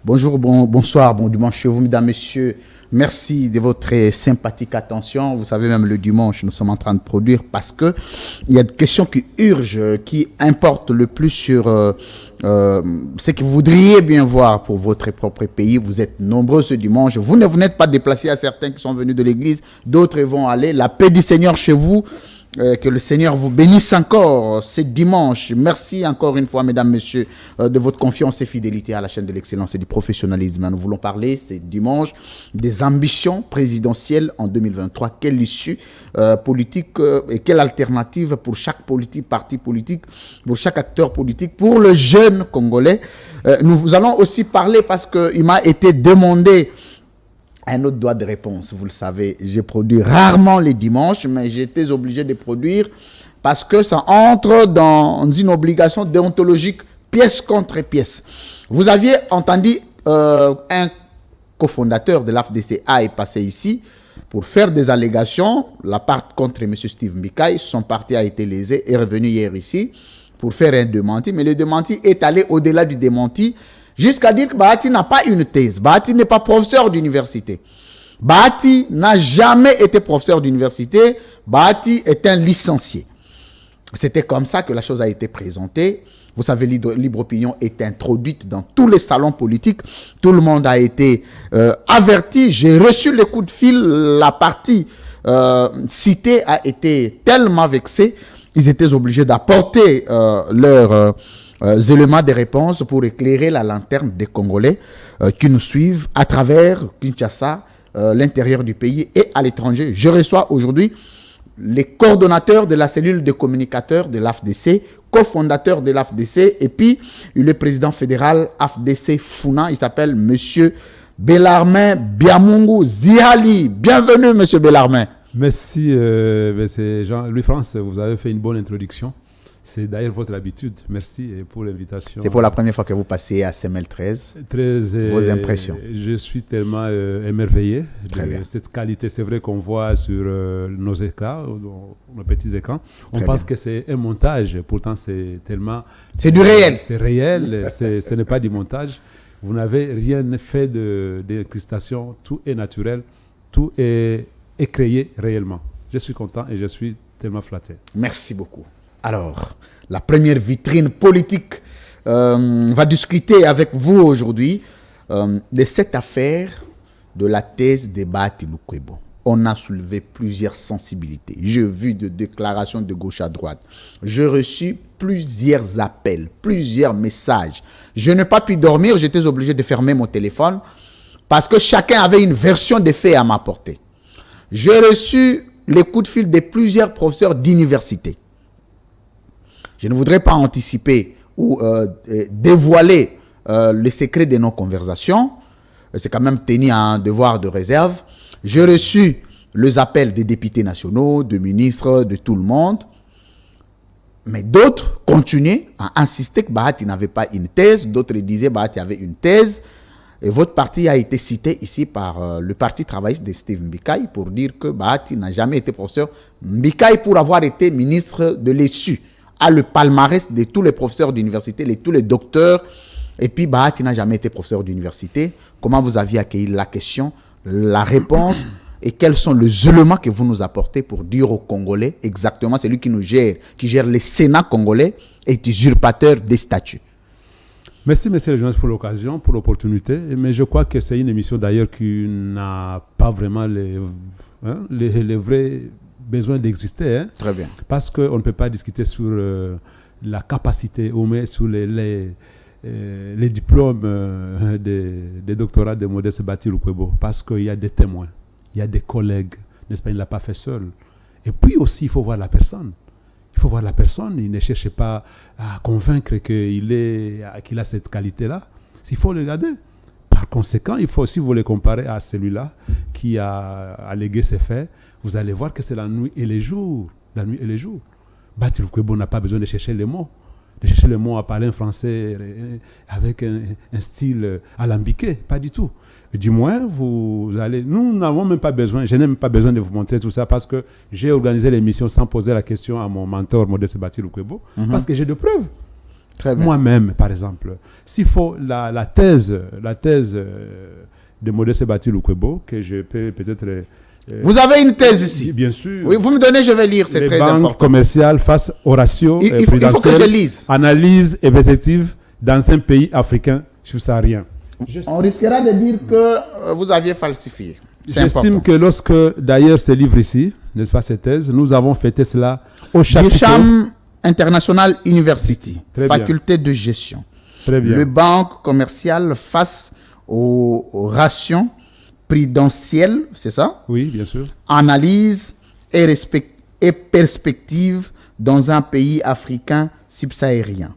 Bonjour, bonsoir, bon dimanche chez vous, mesdames, messieurs. Merci de votre sympathique attention. Vous savez, même le dimanche, nous sommes en train de produire parce que il y a des questions qui urgent, qui importent le plus sur ce que vous voudriez bien voir pour votre propre pays. Vous êtes nombreux ce dimanche. Vous n'êtes pas déplacés à certains qui sont venus de l'église. D'autres vont aller. La paix du Seigneur chez vous. Que le Seigneur vous bénisse encore ce dimanche. Merci encore une fois, mesdames, messieurs, de votre confiance et fidélité à la chaîne de l'excellence et du professionnalisme. Nous voulons parler ce dimanche des ambitions présidentielles en 2023. Quelle issue politique et quelle alternative pour chaque parti politique, pour chaque acteur politique, pour le jeune Congolais. Nous allons aussi parler parce qu'il m'a été demandé un autre droit de réponse. Vous le savez, je produis rarement les dimanches, mais j'étais obligé de produire parce que ça entre dans une obligation déontologique pièce contre pièce. Vous aviez entendu un cofondateur de l'AFDCA est passé ici pour faire des allégations, la part contre M. Steve Mbikai. Son parti a été lésé, est revenu hier ici pour faire un démenti, mais le démenti est allé au-delà du démenti, jusqu'à dire que Bahati n'a pas une thèse. Bahati n'est pas professeur d'université. Bahati n'a jamais été professeur d'université. Bahati est un licencié. C'était comme ça que la chose a été présentée. Vous savez, Libre Opinion est introduite dans tous les salons politiques. Tout le monde a été averti. J'ai reçu les coups de fil. La partie citée a été tellement vexée. Ils étaient obligés d'apporter leurs éléments de réponse pour éclairer la lanterne des Congolais qui nous suivent à travers Kinshasa, l'intérieur du pays et à l'étranger. Je reçois aujourd'hui les coordonnateurs de la cellule de communicateurs de l'AFDC, cofondateur de l'AFDC, et puis le président fédéral AFDC Funa, il s'appelle Monsieur Bellarmin Biamungu Zihali. Bienvenue, Monsieur Bellarmin. Merci, Monsieur Jean-Louis France, vous avez fait une bonne introduction. C'est d'ailleurs votre habitude. Merci pour l'invitation. C'est pour la première fois que vous passez à CML13. Vos impressions? Je suis tellement émerveillé de cette qualité. C'est vrai qu'on voit sur nos écrans, nos petits écrans. On pense que c'est un montage. Pourtant, c'est tellement... C'est du réel. C'est réel. Ce n'est pas du montage. Vous n'avez rien fait d'incrustation. Tout est naturel. Tout est créé réellement. Je suis content et je suis tellement flatté. Merci beaucoup. Alors, la première vitrine politique va discuter avec vous aujourd'hui de cette affaire de la thèse de Bahati Lukwebo. On a soulevé plusieurs sensibilités. J'ai vu des déclarations de gauche à droite. J'ai reçu plusieurs appels, plusieurs messages. Je n'ai pas pu dormir, j'étais obligé de fermer mon téléphone parce que chacun avait une version des faits à m'apporter. J'ai reçu les coups de fil de plusieurs professeurs d'université. Je ne voudrais pas anticiper ou dévoiler le secret de nos conversations. C'est quand même tenu à un devoir de réserve. J'ai reçu les appels des députés nationaux, de ministres, de tout le monde. Mais d'autres continuaient à insister que Bahati n'avait pas une thèse. D'autres disaient que Bahati avait une thèse. Et votre parti a été cité ici par le parti travailliste de Steve Mbikai pour dire que Bahati n'a jamais été professeur. Mbikai, pour avoir été ministre de l'ESU, a le palmarès de tous les professeurs d'université, tous les docteurs. Et puis, Bahati n'a jamais été professeur d'université. Comment vous aviez accueilli la question, la réponse et quels sont les éléments que vous nous apportez pour dire aux Congolais exactement, celui qui nous gère, qui gère le Sénat congolais, est usurpateur des statuts. Merci, monsieur le journaliste, pour l'occasion, pour l'opportunité. Mais je crois que c'est une émission d'ailleurs qui n'a pas vraiment les vrais besoin d'exister. Hein? Très bien. Parce qu'on ne peut pas discuter sur la capacité ou mais sur les diplômes des doctorats de Modeste Bahati Lukwebo. Parce qu'il y a des témoins, il y a des collègues, n'est-ce pas, il ne l'a pas fait seul. Et puis aussi, il faut voir la personne. Il faut voir la personne, il ne cherche pas à convaincre qu'il a cette qualité-là. Il faut le regarder. Par conséquent, il faut aussi vous les comparer à celui-là qui a allégué ses faits. Vous allez voir que c'est la nuit et les jours. La nuit et les jours. Bahati Lukwebo n'a pas besoin de chercher les mots. De chercher les mots à parler en français avec un style alambiqué. Pas du tout. Du moins, nous n'avons même pas besoin, je n'ai même pas besoin de vous montrer tout ça parce que j'ai organisé l'émission sans poser la question à mon mentor Modeste Bahati Lukwebo parce que j'ai des preuves. Très bien. Moi-même, par exemple, s'il faut la thèse de Modeste Baty Lukwebo, que je peux peut-être... Vous avez une thèse ici? Bien sûr. Oui, vous me donnez, je vais lire, c'est très banques important. commerciales face au ratio Il faut que je lise. analyse et perspective dans un pays africain subsaharien. On risquera de dire que vous aviez falsifié. C'est J'estime important. que lorsque, d'ailleurs, ce livre ici, n'est-ce pas, cette thèse, nous avons fêté cela au chapiteau. Bircham International University, Très bien. faculté de gestion. Très bien. Le banque commerciale face aux rations prudentielles, c'est ça? Oui, bien sûr. Analyse et perspective dans un pays africain subsahárien.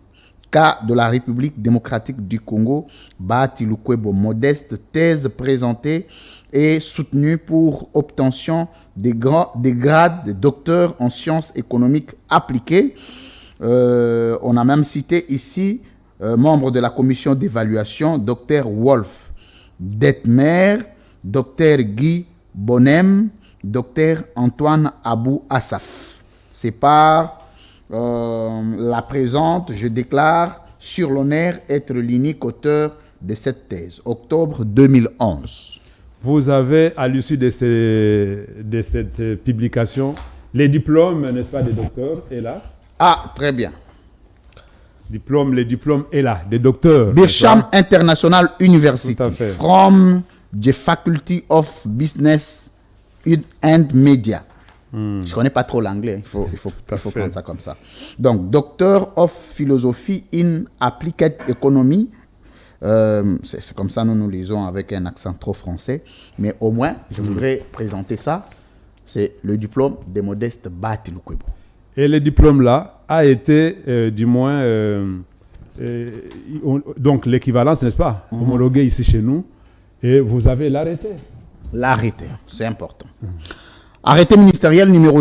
Cas de la République démocratique du Congo, Baty Lukwebo Modeste, thèse présentée et soutenue pour obtention des grades de docteur en sciences économiques appliquées. On a même cité ici, membre de la commission d'évaluation, Dr Wolf Detmer, Dr Guy Bonnem, Dr Antoine Abou Assaf. C'est par la présente, je déclare sur l'honneur être l'unique auteur de cette thèse, octobre 2011. Vous avez, à l'issue de cette publication, les diplômes, n'est-ce pas, des docteurs, est là. Ah, très bien. Le diplôme est là, des docteurs. Bircham International University, Tout à fait. from the Faculty of Business and Media. Je ne connais pas trop l'anglais, il faut prendre ça comme ça. Donc, Doctor of Philosophy in Applied Economy. C'est comme ça, nous lisons avec un accent trop français. Mais au moins, je voudrais présenter ça. C'est le diplôme de Modeste Baty Lukwebo. Et le diplôme-là a été, donc l'équivalence, n'est-ce pas, homologué ici chez nous. Et vous avez l'arrêté. L'arrêté, c'est important. Arrêté ministériel numéro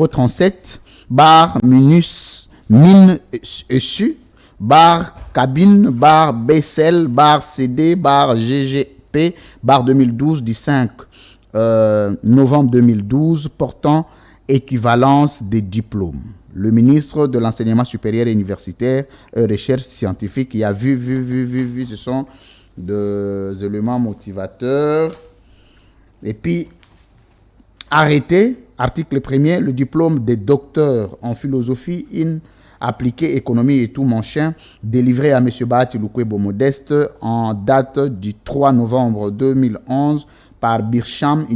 037, bar minus, mine su, bar cabine, bar BCL, bar CD, bar GGP, bar 2012 du 5 novembre 2012, portant équivalence des diplômes. Le ministre de l'Enseignement supérieur et universitaire et recherche scientifique qui a vu, ce sont des éléments motivateurs. Et puis, arrêté, article 1er, le diplôme de docteur en philosophie in appliquée économie et tout mon chien, délivré à M. Baty Lukwebo Modeste en date du 3 novembre 2011 par Bircham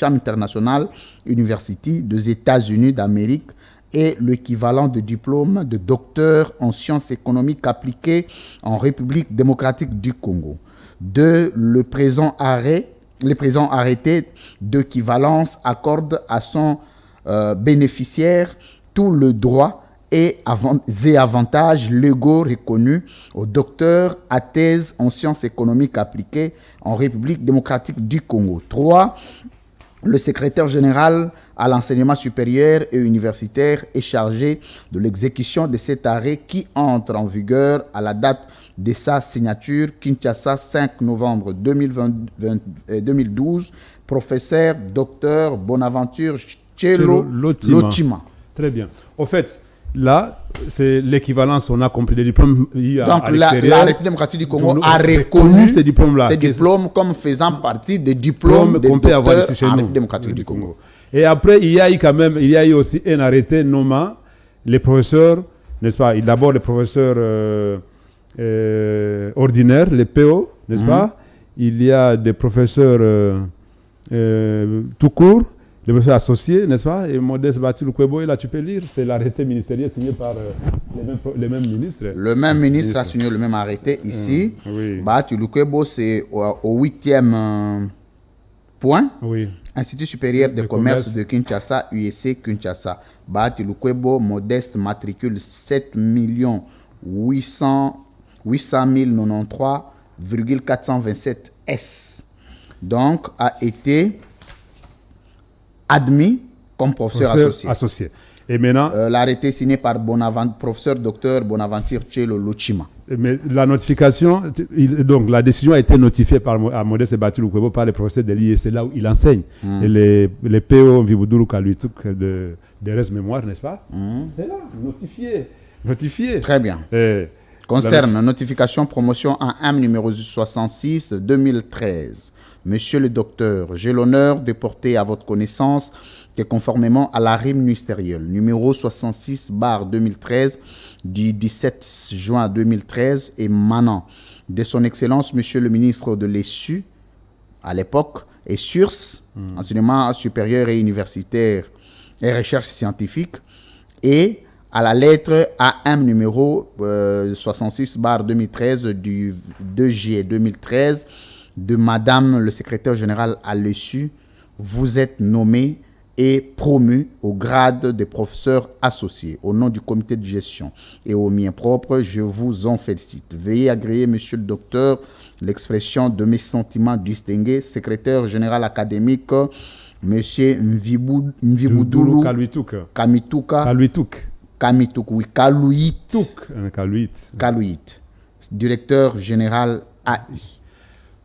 International University des États-Unis d'Amérique et l'équivalent de diplôme de docteur en sciences économiques appliquées en République démocratique du Congo. Le présent arrêté d'équivalence accorde à son bénéficiaire tout le droit et avantages légaux reconnus aux docteurs à thèse en sciences économiques appliquées en République démocratique du Congo. 3. Le secrétaire général à l'enseignement supérieur et universitaire est chargé de l'exécution de cet arrêt qui entre en vigueur à la date de sa signature, Kinshasa, 5 novembre 2012, professeur Dr Bonaventure Tshelo Lotima. Très bien. Au fait, là, c'est l'équivalence, on a compris les diplômes. Donc, la République démocratique du Congo a reconnu ces diplômes comme faisant partie des diplômes des docteurs en République démocratique du Congo. Et après, il y a eu aussi un arrêté nommant les professeurs, n'est-ce pas? D'abord, les professeurs ordinaires, les PO, n'est-ce pas? Il y a des professeurs tout court, les professeurs associés, n'est-ce pas? Et Modeste Baty Lukwebo, et là tu peux lire, c'est l'arrêté ministériel signé par les mêmes ministres. Le même ministre a signé le même arrêté ici. Oui. Baty Lukwebo, c'est au 8e point. Oui. Institut supérieur de commerce de Kinshasa, USC Kinshasa. Baty Lukwebo, Modeste, matricule 7 800 093,427 S. Donc, a été admis comme professeur associé. Et maintenant, l'arrêté signé par professeur Dr Bonaventure Tshelo Lotima. Mais la notification, donc la décision a été notifiée à Modeste Batil Lukwebo par les professeurs de l'IEC, là où il enseigne. Et les PO Mviboudulu Kaluituk de reste mémoire, n'est-ce pas? C'est là, notifié. Très bien. Concerne notification promotion en AM numéro 66 2013. Monsieur le docteur, j'ai l'honneur de porter à votre connaissance que conformément à la rime ministérielle numéro 66/2013 du 17 juin 2013 émanant de son Excellence Monsieur le ministre de l'ESU à l'époque et SURS, enseignement supérieur et universitaire et recherche scientifique, et à la lettre AM numéro 66/2013 du 2 juillet 2013 de Madame le secrétaire général à l'ESU, vous êtes nommé et promu au grade de professeur associé au nom du comité de gestion et au mien propre, je vous en félicite. Veuillez agréer, monsieur le docteur, l'expression de mes sentiments distingués, secrétaire général académique, monsieur Mviboudulu Kaluit, directeur général AI.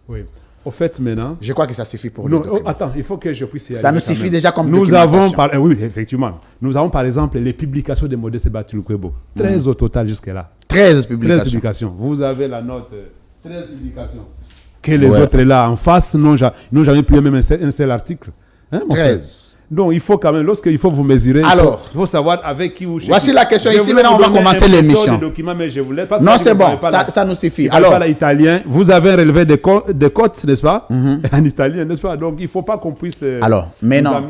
Oui. Au fait, maintenant... Je crois que ça suffit pour nous. Attends, il faut que je puisse y aller. Ça nous suffit déjà comme nous avons Oui, effectivement. Nous avons par exemple les publications de Modeste Batil Lukwebo. 13 au total jusque-là. 13 publications. Vous avez la note 13 publications. Que les autres là en face n'ont jamais publié même un seul article. 13. Donc, il faut quand même, lorsqu'il faut vous mesurer, alors, il faut savoir avec qui vous cherchez. Voici la question. Ici, maintenant, on va commencer l'émission. Non, c'est bon. Ça nous suffit. Alors, italien, vous avez relevé des cotes, n'est-ce pas? En italien, n'est-ce pas? Donc, il ne faut pas qu'on puisse alors, maintenant,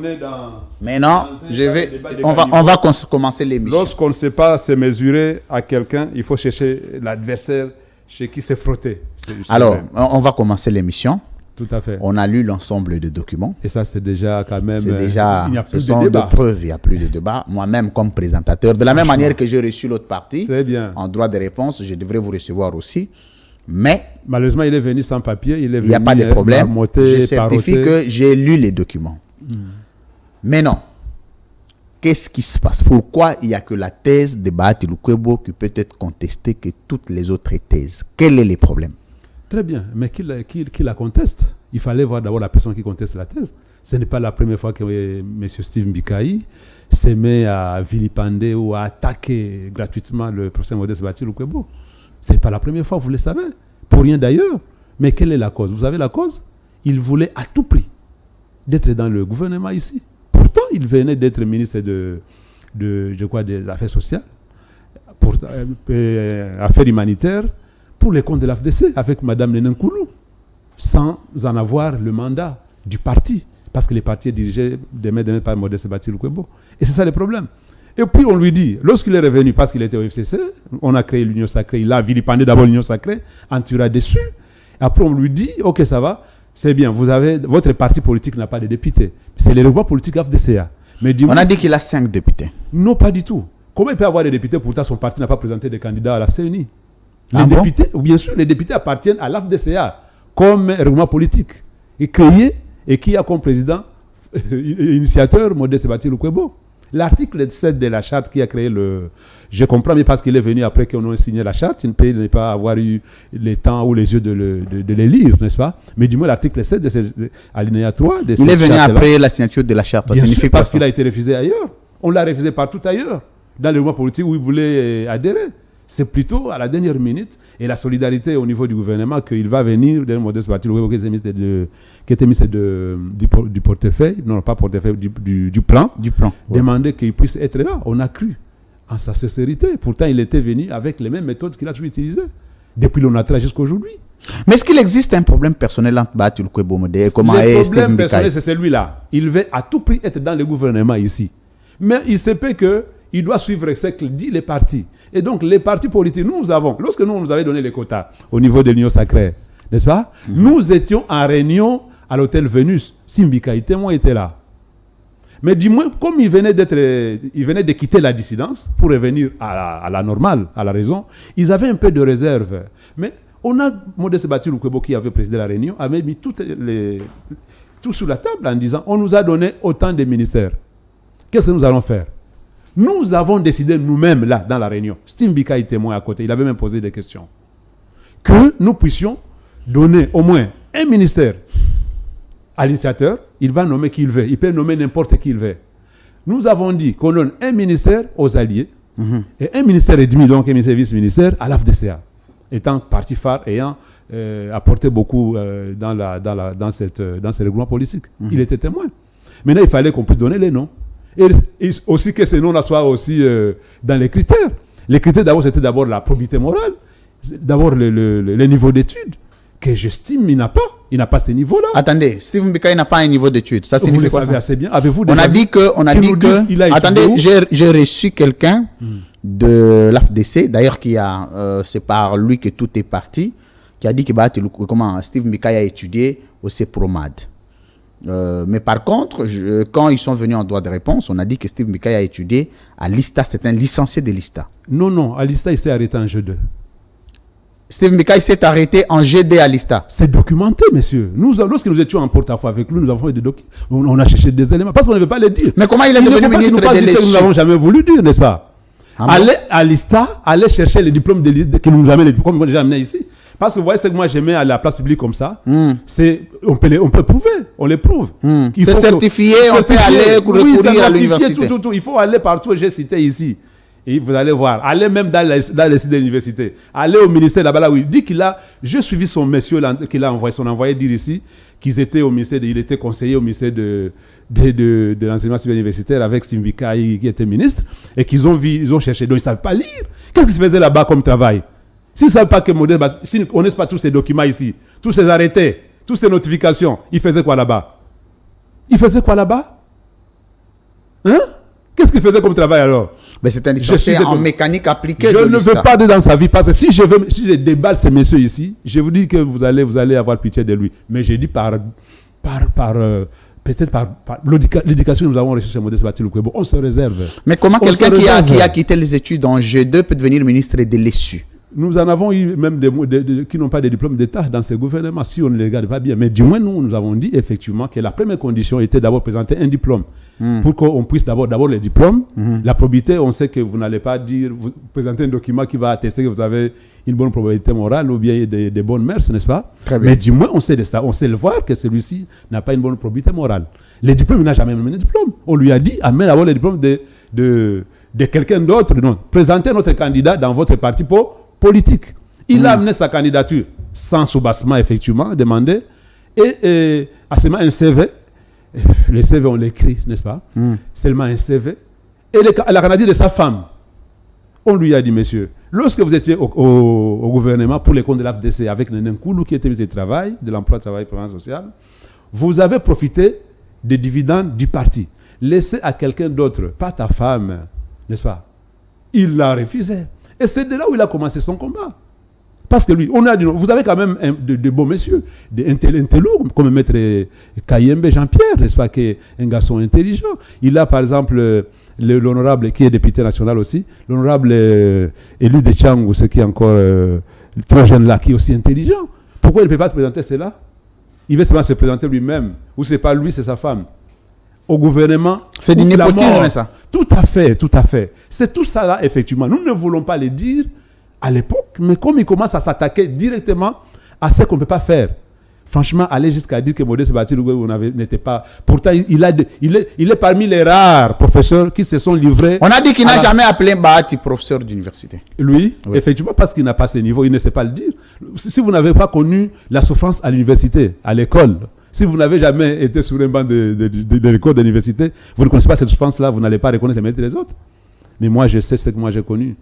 on va commencer l'émission. Lorsqu'on ne sait pas se mesurer à quelqu'un, il faut chercher l'adversaire chez qui se frotter. Alors, on va commencer l'émission. Tout à fait. On a lu l'ensemble des documents. Et ça, c'est déjà quand même... C'est déjà... il n'y a plus de débat. Preuves, il n'y a plus de débat. Moi-même, comme présentateur, de la même manière que j'ai reçu l'autre partie, en droit de réponse, je devrais vous recevoir aussi. Mais... malheureusement, il est venu sans papier. Il n'y a pas de problème. Je certifie que j'ai lu les documents. Mais non. Qu'est-ce qui se passe? Pourquoi il n'y a que la thèse de Batil Lukwebo qui peut être contestée que toutes les autres thèses? Quel est le problème? Très bien, mais qui la conteste? Il fallait voir d'abord la personne qui conteste la thèse. Ce n'est pas la première fois que M. Steve Mbikaï s'est mis à vilipender ou à attaquer gratuitement le professeur Modeste Batil Lukwebo. Ce n'est pas la première fois, vous le savez. Pour rien d'ailleurs. Mais quelle est la cause? Vous savez la cause? Il voulait à tout prix d'être dans le gouvernement ici. Pourtant, il venait d'être ministre des Affaires sociales, pour Affaires humanitaires, pour les comptes de l'AFDC avec Mme Nenenkoulou, sans en avoir le mandat du parti, parce que le parti est dirigé demain par Modeste Batil Lukwebo. Et c'est ça le problème. Et puis on lui dit, lorsqu'il est revenu, parce qu'il était au FCC, on a créé l'Union Sacrée, il a vilipendé d'abord l'Union Sacrée, en tirant dessus. Après on lui dit, ok ça va, c'est bien, votre parti politique n'a pas de députés. C'est le regroupement politique AFDCA. Mais on a dit qu'il a 5 députés. Non, pas du tout. Comment il peut avoir des députés, pourtant son parti n'a pas présenté de candidats à la CENI? Bien sûr, les députés appartiennent à l'AFDCA comme regroupement politique et créé et qui a comme président initiateur Modeste Batil Lukwebo. L'article 7 de la charte qui a créé je comprends, mais parce qu'il est venu après qu'on ait signé la charte, il ne peut pas avoir eu le temps ou les yeux de les lire, n'est-ce pas? Mais du moins, l'article 7 de l'alinéa 3 de il est venu après la signature de la charte. Ça signifie parce qu'il a été refusé ailleurs. On l'a refusé partout ailleurs, dans le regroupement politique où il voulait adhérer. C'est plutôt à la dernière minute et la solidarité au niveau du gouvernement qu'il va venir d'un Modeste Batil Lukwebo qui était ministre du portefeuille, non pas portefeuille, du plan, demander qu'il puisse être là. On a cru en sa sincérité. Pourtant, il était venu avec les mêmes méthodes qu'il a toujours utilisées depuis l'ONATRA jusqu'à aujourd'hui. Mais est-ce qu'il existe un problème personnel entre Batil Lukwebo et le problème personnel, c'est celui-là. Il veut à tout prix être dans le gouvernement ici. Mais il se peut qu'il doit suivre ce que dit les partis. Et donc, les partis politiques, lorsque nous avons donné les quotas au niveau de l'Union Sacrée, n'est-ce pas? Nous étions en réunion à l'hôtel Vénus. Mbikaï témoin était là. Mais du moins, comme il venait de quitter la dissidence pour revenir à la normale, à la raison, ils avaient un peu de réserve. Mais on a Modeste Batil Lukwebo qui avait présidé la réunion, avait mis tout sur la table en disant, on nous a donné autant de ministères. Qu'est-ce que nous allons faire? Nous avons décidé nous-mêmes, là, dans la réunion. Steve Mbikaï témoin à côté. Il avait même posé des questions. que nous puissions donner au moins un ministère à l'initiateur. Il va nommer qui il veut. Il peut nommer n'importe qui il veut. Nous avons dit qu'on donne un ministère aux alliés et un ministère et demi, donc un ministère et vice-ministère à l'AFDCA, étant parti phare, ayant apporté beaucoup dans ce règlement politique. Il était témoin. Maintenant, il fallait qu'on puisse donner les noms. Et aussi que ces noms-là soient aussi dans les critères. Les critères, d'abord, c'était d'abord la probité morale, d'abord le niveau d'études, que j'estime il n'a pas. Il n'a pas ce niveau-là. Attendez, Steve Mbika n'a pas un niveau d'études. Ça signifie quoi ça? Assez bien. Avez-vous on a dit que, attendez, j'ai reçu quelqu'un de l'AFDC, d'ailleurs c'est par lui que tout est parti, qui a dit que comment Steve Mbika a étudié au CEPROMAD. Mais par contre, quand ils sont venus en droit de réponse, on a dit que Steve Mbika a étudié à l'ISTA, c'est un licencié de l'ISTA. Non, à l'ISTA, il s'est arrêté en G2. Steve Mbika s'est arrêté en GD à l'ISTA. C'est documenté, messieurs. Lorsque nous étions en porte-à-faux avec lui, nous avons fait des documents. On a cherché des éléments parce qu'on ne veut pas les dire. Mais comment il est devenu ministre de l'ESU? Nous n'avons jamais voulu dire, n'est-ce pas? Aller à l'ISTA, aller chercher les diplômes que nous jamais les diplômes qu'on a déjà amenés ici. Parce que vous voyez ce que moi j'aimais à la place publique comme ça, on peut prouver, on les prouve. C'est certifié, on peut aller recourir à l'université. Tout. Il faut aller partout, j'ai cité ici. Et vous allez voir, allez même dans les sites de l'université, allez au ministère là-bas, là où il dit j'ai suivi son monsieur qu'il a envoyé, son envoyé dire ici, qu'ils étaient au ministère, il était conseiller au ministère de l'enseignement civil universitaire avec Simbika qui était ministre, et qu'ils ont vu, ils ont cherché, donc ils ne savent pas lire. Qu'est-ce qu'ils faisaient là-bas comme travail? S'ils ne savent pas que Modèle, s'ils ne connaissent pas tous ces documents ici, tous ces arrêtés, toutes ces notifications, ils faisaient quoi là-bas? Hein? Qu'est-ce qu'il faisait comme travail alors? Mais c'est un licencié en mécanique appliquée. Je ne veux pas aller dans sa vie parce que si je déballe ces messieurs ici, je vous dis que vous allez avoir pitié de lui. Mais j'ai dit peut-être par l'éducation que nous avons reçue chez Modeste Batil Lukwebo, on se réserve. Mais comment quelqu'un qui a quitté les études en G2 peut devenir ministre de l'ESU? Nous en avons eu même qui n'ont pas de diplôme d'État dans ces gouvernements, si on ne les regarde pas bien. Mais du moins, nous avons dit effectivement que la première condition était d'avoir présenté un diplôme. Pour qu'on puisse d'abord les diplômes. La probité, on sait que vous n'allez pas vous présenter un document qui va attester que vous avez une bonne probabilité morale ou bien des bonnes mœurs, n'est-ce pas? Mais du moins, on sait de ça. On sait le voir que celui-ci n'a pas une bonne probabilité morale. Les diplômes, il n'a jamais amené de diplôme. On lui a dit, amène d'abord les diplômes de quelqu'un d'autre. Non, présentez notre candidat dans votre parti politique. Il a amené sa candidature sans soubassement, effectivement, demandé, et à seulement un CV. Les CV, on l'écrit, n'est-ce pas? Seulement un CV. Et la candidature de sa femme, on lui a dit, monsieur, lorsque vous étiez au gouvernement pour les comptes de l'AFDC avec Néné Nkoulou, qui était ministre du Travail, de l'Emploi, Travail et Prévention sociale, vous avez profité des dividendes du parti. Laissez à quelqu'un d'autre, pas ta femme, n'est-ce pas? Il l'a refusé. Et c'est de là où il a commencé son combat. Parce que lui, on a dit, vous avez quand même de beaux messieurs, des intellos, comme Maître Kayembe Jean-Pierre, n'est-ce pas, qui est un garçon intelligent. Il a par exemple l'honorable, qui est député national aussi, l'honorable élu de Tchangou, ce qui est encore très jeune là, qui est aussi intelligent. Pourquoi il ne peut pas te présenter cela? Il veut seulement se présenter lui-même, ou c'est pas lui, c'est sa femme. Au gouvernement. C'est du népotisme, ça. Tout à fait, tout à fait. C'est tout ça là, effectivement. Nous ne voulons pas le dire à l'époque, mais comme il commence à s'attaquer directement à ce qu'on ne peut pas faire. Franchement, aller jusqu'à dire que Modeste Batil Lukwebo n'était pas... Pourtant, il est parmi les rares professeurs qui se sont livrés... On a dit qu'il n'a jamais appelé Bahati professeur d'université. Lui, oui. Effectivement, parce qu'il n'a pas ce niveau, il ne sait pas le dire. Si vous n'avez pas connu la souffrance à l'université, à l'école, si vous n'avez jamais été sur un banc de l'école de l'université, vous ne connaissez pas cette souffrance-là, vous n'allez pas reconnaître les mérites des autres. Mais moi, je sais ce que moi j'ai connu.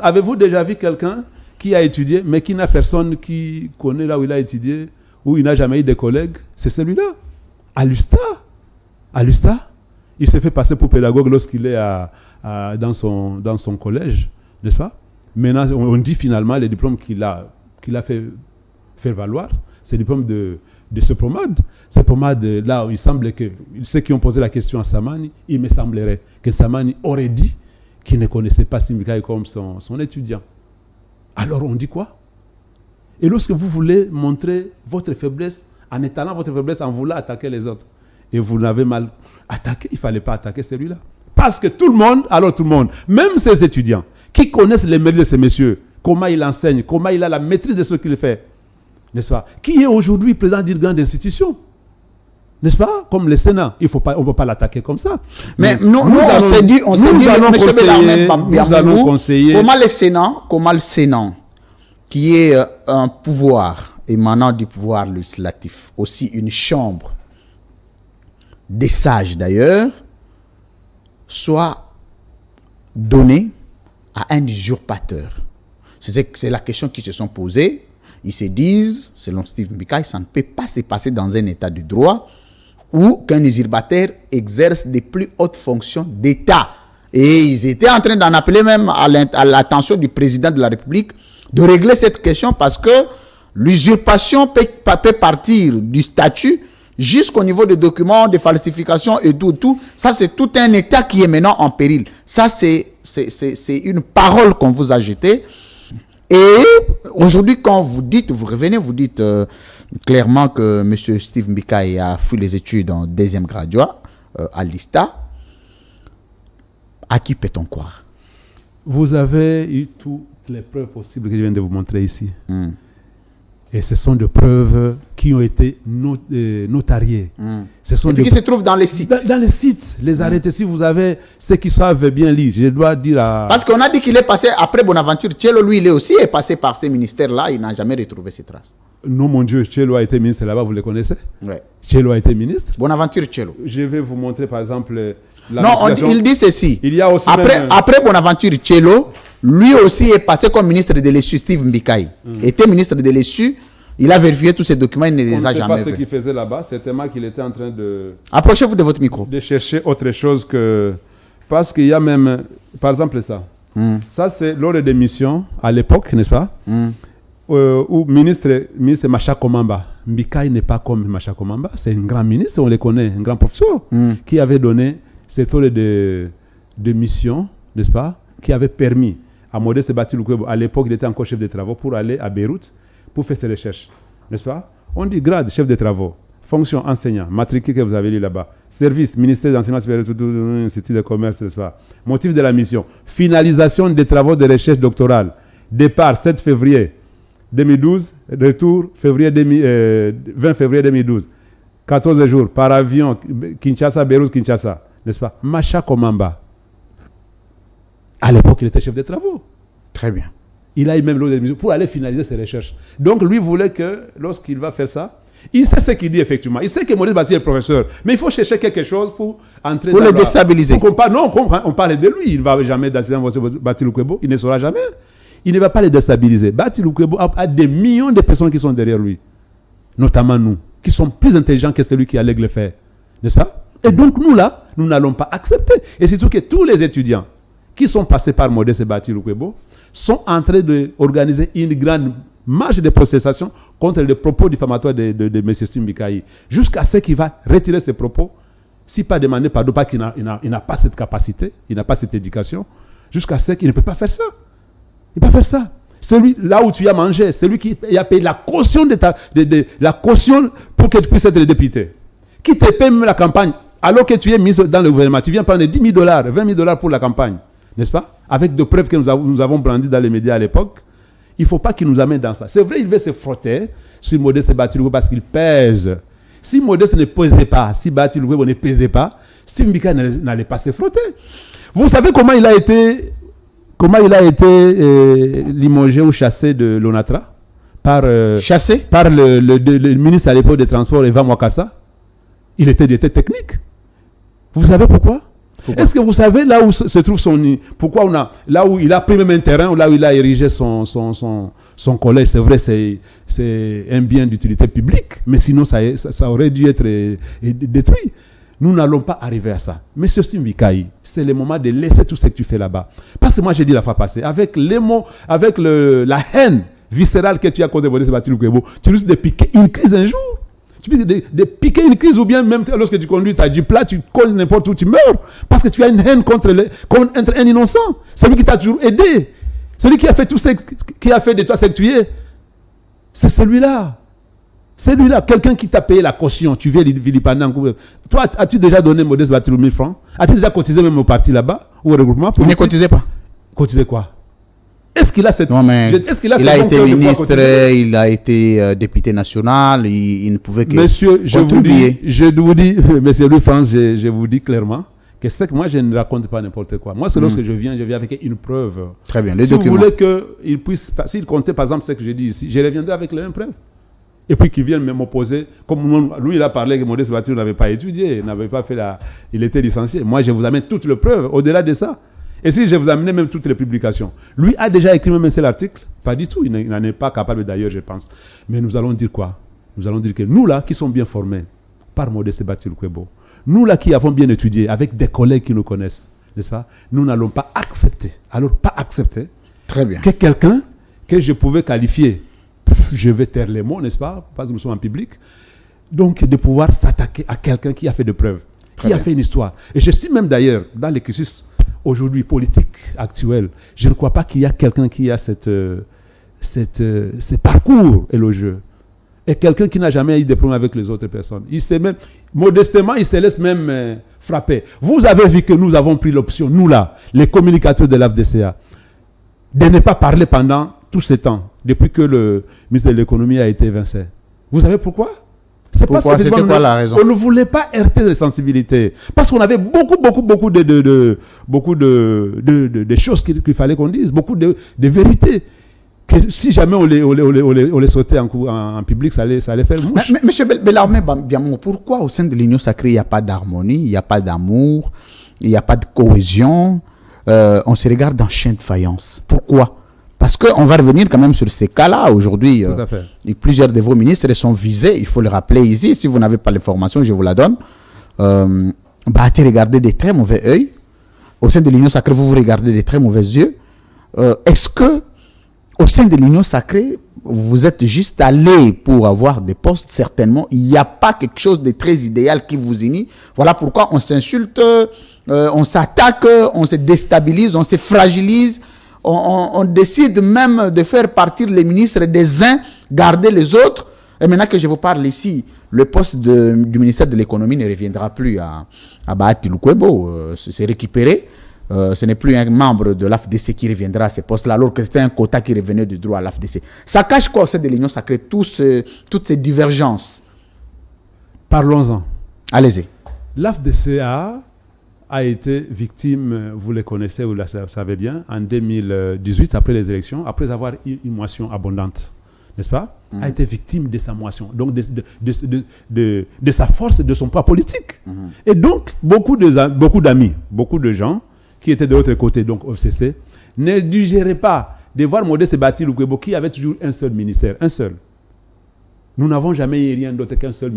Avez-vous déjà vu quelqu'un qui a étudié, mais qui n'a personne qui connaît là où il a étudié, où il n'a jamais eu de collègues? C'est celui-là. À l'USTA, il s'est fait passer pour pédagogue lorsqu'il est dans son collège, n'est-ce pas? Maintenant, on dit finalement les diplômes qu'il a fait faire valoir, c'est le diplôme de CEPROMAD. CEPROMAD, là, il semble que ceux qui ont posé la question à Samani, il me semblerait que Samani aurait dit qu'il ne connaissait pas Simbika comme son étudiant. Alors on dit quoi? Et lorsque vous voulez montrer votre faiblesse, en étalant votre faiblesse, en voulant attaquer les autres, et vous l'avez mal attaqué, il ne fallait pas attaquer celui-là. Parce que tout le monde, même ces étudiants, qui connaissent les mérites de ces messieurs, comment il enseigne, comment il a la maîtrise de ce qu'il fait, n'est-ce pas? Qui est aujourd'hui président d'une grande institution, n'est-ce pas? Comme le Sénat, on ne peut pas l'attaquer comme ça. Mais nous on s'est dit, nous allons conseiller. Comment le Sénat, qui est un pouvoir émanant du pouvoir législatif, aussi une chambre des sages d'ailleurs, soit donné à un usurpateur. C'est la question qu'ils se sont posées. Ils se disent, selon Steve Mbika, ça ne peut pas se passer dans un état de droit où qu'un usurpateur exerce des plus hautes fonctions d'État. Et ils étaient en train d'en appeler même à l'attention du président de la République de régler cette question parce que l'usurpation peut partir du statut jusqu'au niveau des documents, des falsifications et tout. Ça, c'est tout un État qui est maintenant en péril. Ça, c'est une parole qu'on vous a jetée. Et aujourd'hui, quand vous revenez, vous dites clairement que M. Steve Mbika a fait les études en deuxième graduat à l'ISTA. À qui peut-on croire? Vous avez eu toutes les preuves possibles que je viens de vous montrer ici. Et ce sont des preuves qui ont été notariées. Ce sont qui se trouvent dans les sites. Dans les sites, les arrêtés. Si vous avez ceux qui savent bien lire, je dois dire à... Parce qu'on a dit qu'il est passé après Bonaventure Tchelo, lui, il est aussi passé par ces ministères-là, il n'a jamais retrouvé ses traces. Non, mon Dieu, Tchelo a été ministre là-bas, vous le connaissez? Oui. Tchelo a été ministre. Bonaventure Tchelo. Je vais vous montrer par exemple... il dit ceci. Il y a aussi après Bonaventure Tchelo, lui aussi est passé comme ministre de l'ESU, Steve Mbika. Était ministre de l'ESU, il a vérifié tous ces documents, il ne les a jamais vus. On ne sait pas ce qu'il faisait là-bas, c'est tellement qu'il était en train de... Approchez-vous de votre micro. De chercher autre chose que... Parce qu'il y a même, par exemple ça. Ça c'est lors des missions, à l'époque, n'est-ce pas? Où ministre Macha Komamba. Mbika n'est pas comme Macha Komamba, c'est un grand ministre, on le connaît, un grand professeur, qui avait donné cette ordre de mission, n'est-ce pas? Qui avait permis à Modeste Batil Lukwebo, à l'époque il était encore chef de travaux, pour aller à Beyrouth, pour faire ses recherches, n'est-ce pas? On dit grade, chef de travaux, fonction enseignant, matricule que vous avez lu là-bas, service, ministère d'enseignement supérieur, institut de commerce, n'est-ce pas? Motif de la mission, finalisation des travaux de recherche doctorale, départ 7 février 2012, retour 20 février 2012, 14 jours par avion, Kinshasa, Beyrouth, Kinshasa, n'est-ce pas? Macha Komamba. À l'époque, il était chef de travaux. Très bien. Il a eu même l'ordre de mission pour aller finaliser ses recherches. Donc, lui voulait que, lorsqu'il va faire ça, il sait ce qu'il dit effectivement. Il sait que Maurice Bati est professeur. Mais il faut chercher quelque chose pour entrer pour le déstabiliser. On parle de lui. Il ne va jamais déstabiliser Bati Lukwebo. Il ne saura jamais. Il ne va pas le déstabiliser. Bati Lukwebo a des millions de personnes qui sont derrière lui. Notamment nous, qui sont plus intelligents que celui qui allait le faire. N'est-ce pas? Et donc, nous là, nous n'allons pas accepter. Et c'est surtout que tous les étudiants qui sont passés par Modeste Batil Lukwebo sont en train d'organiser une grande marche de protestation contre les propos diffamatoires de M. Steve Mbika, jusqu'à ce qu'il va retirer ses propos, si pas demandé pardon, pas qu'il n'a pas cette capacité, il n'a pas cette éducation, jusqu'à ce qu'il ne peut pas faire ça. Il ne peut pas faire ça. Celui là où tu as mangé, celui qui a payé la caution, la caution pour que tu puisses être député, qui te paye même la campagne, alors que tu es mis dans le gouvernement, tu viens prendre $10 000, $20 000 pour la campagne. N'est-ce pas? Avec des preuves que nous avons brandies dans les médias à l'époque. Il ne faut pas qu'il nous amène dans ça. C'est vrai, il veut se frotter sur Modeste Batil Lukwebo parce qu'il pèse. Si Modeste ne pesait pas, si Batil Lukwebo ne pesait pas, Steve Mbika n'allait pas se frotter. Vous savez comment il a été limogé ou chassé de l'ONATRA chassé par le ministre à l'époque des Transports, Eva Mwakassa. Il était technique. Vous savez pourquoi? Est-ce que vous savez là où se trouve son nid? Pourquoi là où il a pris même un terrain, ou là où il a érigé son collège, c'est vrai, c'est un bien d'utilité publique, mais sinon ça aurait dû être détruit. Nous n'allons pas arriver à ça. Mais ce Steve Mbika, c'est le moment de laisser tout ce que tu fais là-bas. Parce que moi j'ai dit la fois passée, avec les mots, avec la haine viscérale que tu as causée Modeste Batil Lukwebo, tu risques de piquer une crise un jour. Tu peux de piquer une crise, ou bien même lorsque tu conduis ta Jeep là, tu causes n'importe où, tu meurs. Parce que tu as une haine contre un innocent. Celui qui t'a toujours aidé. Celui qui a fait tout ce qui a fait de toi ce que tu es. C'est celui-là. Celui-là, quelqu'un qui t'a payé la caution, tu viens vilipender. Toi, as-tu déjà donné Modeste Batil 1000 francs? As-tu déjà cotisé même au parti là-bas, ou au regroupement? Il ne cotisait pas. Cotisé quoi? Est-ce qu'il a cette... Non, mais est-ce qu'il a il a cette été volonté de pouvoir ministre, continuer? il a été député national, il ne pouvait que Monsieur, contribuer. je vous dis, monsieur Louis-France, je vous dis clairement que c'est que moi, je ne raconte pas n'importe quoi. Moi, c'est lorsque je viens avec une preuve. Très bien, les Si documents. vous voulez qu'il puisse, s'il comptait par exemple ce que je dis ici, je reviendrai avec les mêmes preuves. Et puis qu'il vienne même m'opposer. Comme lui, il a parlé que Modeste Batilou n'avait pas étudié, n'avait pas fait il était licencié. Moi, je vous amène toutes les preuves, au-delà de ça. Et si je vous amène même toutes les publications. Lui a déjà écrit même un seul article. Pas du tout, il n'en est pas capable d'ailleurs, je pense. Mais nous allons dire quoi? Nous allons dire que nous là, qui sommes bien formés par Modeste Batilou Kwebo, nous là qui avons bien étudié, avec des collègues qui nous connaissent, n'est-ce pas? Nous n'allons pas accepter, Très bien. que quelqu'un que je pouvais qualifier, je vais taire les mots, n'est-ce pas? Parce que nous sommes en public. Donc, de pouvoir s'attaquer à quelqu'un qui a fait des preuves, qui a fait une histoire. Et j'estime même d'ailleurs, dans les cursus aujourd'hui politique actuel, je ne crois pas qu'il y a quelqu'un qui a ce parcours élogieux. Et quelqu'un qui n'a jamais eu de problème avec les autres personnes. Il s'est même, modestement, il se laisse même frapper. Vous avez vu que nous avons pris l'option, nous là, les communicateurs de l'AFDCA, de ne pas parler pendant tout ce temps, depuis que le ministre de l'économie a été évincé. Vous savez pourquoi? C'est parce que C'était quoi la raison? on ne voulait pas heurter les sensibilités. Parce qu'on avait beaucoup de choses qu'il fallait qu'on dise, beaucoup de vérités. Que si jamais on les sautait en public, ça allait faire mouche. Mais monsieur Bellarmé Biamou, pourquoi au sein de l'Union sacrée, il n'y a pas d'harmonie, il n'y a pas d'amour, il n'y a pas de cohésion, on se regarde en chien de faïence? Pourquoi? Parce qu'on va revenir quand même sur ces cas-là. Aujourd'hui, plusieurs de vos ministres sont visés, il faut le rappeler ici. Si vous n'avez pas l'information, je vous la donne. Bahati regardez de très mauvais œil. Au sein de l'Union sacrée, vous regardez de très mauvais yeux. Est-ce que au sein de l'Union sacrée, vous êtes juste allé pour avoir des postes? Certainement, il n'y a pas quelque chose de très idéal qui vous unit. Voilà pourquoi on s'insulte, on s'attaque, on se déstabilise, on se fragilise. On décide même de faire partir les ministres des uns, garder les autres. Et maintenant que je vous parle ici, le poste du ministère de l'économie ne reviendra plus à Bahati Lukwebo. C'est récupéré. Ce n'est plus un membre de l'AFDC qui reviendra à ce poste-là, alors que c'était un quota qui revenait du droit à l'AFDC. Ça cache quoi au sein de l'Union sacrée, toutes ces divergences? Parlons-en. Allez-y. L'AFDCA a été victime, vous les connaissez, vous le savez bien, en 2018, après les élections, après avoir eu une moisson abondante, n'est-ce pas? A été victime de sa moisson, donc de sa force et de son poids politique. Et donc, beaucoup d'amis, beaucoup de gens qui étaient de l'autre côté, donc au FCC, ne digéraient pas de voir Modeste Batilou Kwebo qui avait toujours un seul ministère, un seul. Nous n'avons jamais eu rien d'autre qu'un seul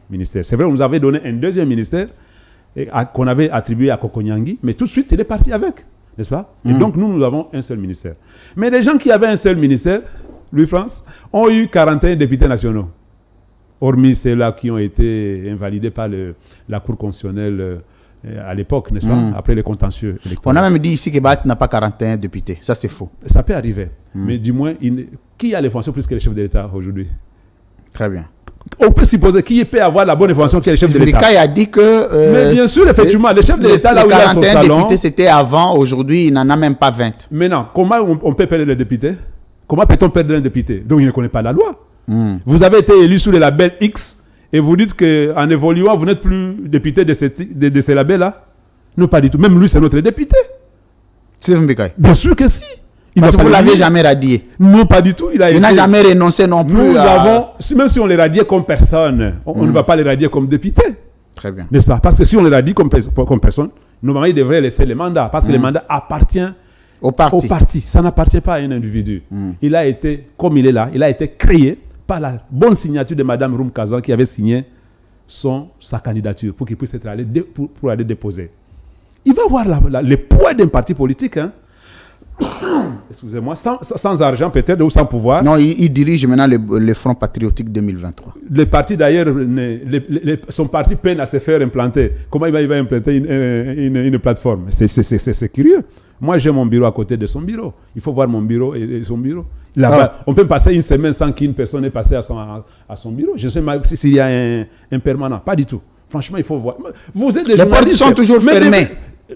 ministère. C'est vrai, on nous avait donné un deuxième ministère, qu'on avait attribué à Kokonyangi, mais tout de suite, il est parti avec, n'est-ce pas? Et donc, nous avons un seul ministère. Mais les gens qui avaient un seul ministère, Louis-France, ont eu 41 députés nationaux, hormis ceux-là qui ont été invalidés par la Cour constitutionnelle à l'époque, n'est-ce pas? Après les contentieux électoraux. On a même dit ici que Bahati n'a pas 41 députés. Ça, c'est faux. Ça peut arriver. Mais du moins, qui a les fonctions plus que les chefs de l'État aujourd'hui? Très bien. On peut supposer qui peut avoir la bonne information que les chefs de l'État. Sibirika a dit que... mais bien sûr, effectivement, les chefs de l'État, là où il y a son 41 salon... députés, c'était avant. Aujourd'hui, il n'en a même pas 20. Maintenant, comment on peut perdre les députés? Comment peut-on perdre un député? Donc, il ne connaît pas la loi. Vous avez été élu sous le label X et vous dites qu'en évoluant, vous n'êtes plus député de ces labels-là? Non, pas du tout. Même lui, c'est notre député. C'est Mbikaï. Bien sûr que si. Parce que vous ne l'avez jamais radié. Non, pas du tout. Il n'a jamais renoncé non plus. Nous avons, même si on les radiait comme personne, on ne va pas les radier comme député. Très bien. N'est-ce pas? Parce que si on les radie comme personne, normalement, il devrait laisser les mandats. Parce que les mandats appartiennent au parti. Ça n'appartient pas à un individu. Il a été, comme il est là, il a été créé par la bonne signature de Mme Roum Kazan qui avait signé sa candidature pour qu'il puisse être allé pour aller déposer. Il va avoir le poids d'un parti politique, hein. Excusez-moi, sans argent peut-être ou sans pouvoir. Non, il dirige maintenant le Front Patriotique 2023. Le parti d'ailleurs, son parti peine à se faire implanter. Comment il va implanter une plateforme? C'est curieux. Moi, j'ai mon bureau à côté de son bureau. Il faut voir mon bureau et son bureau. Là-bas, on peut passer une semaine sans qu'une personne ait passé à son bureau. Je sais mal s'il y a un permanent. Pas du tout. Franchement, il faut voir. Vous êtes des Les portes sont toujours fermées.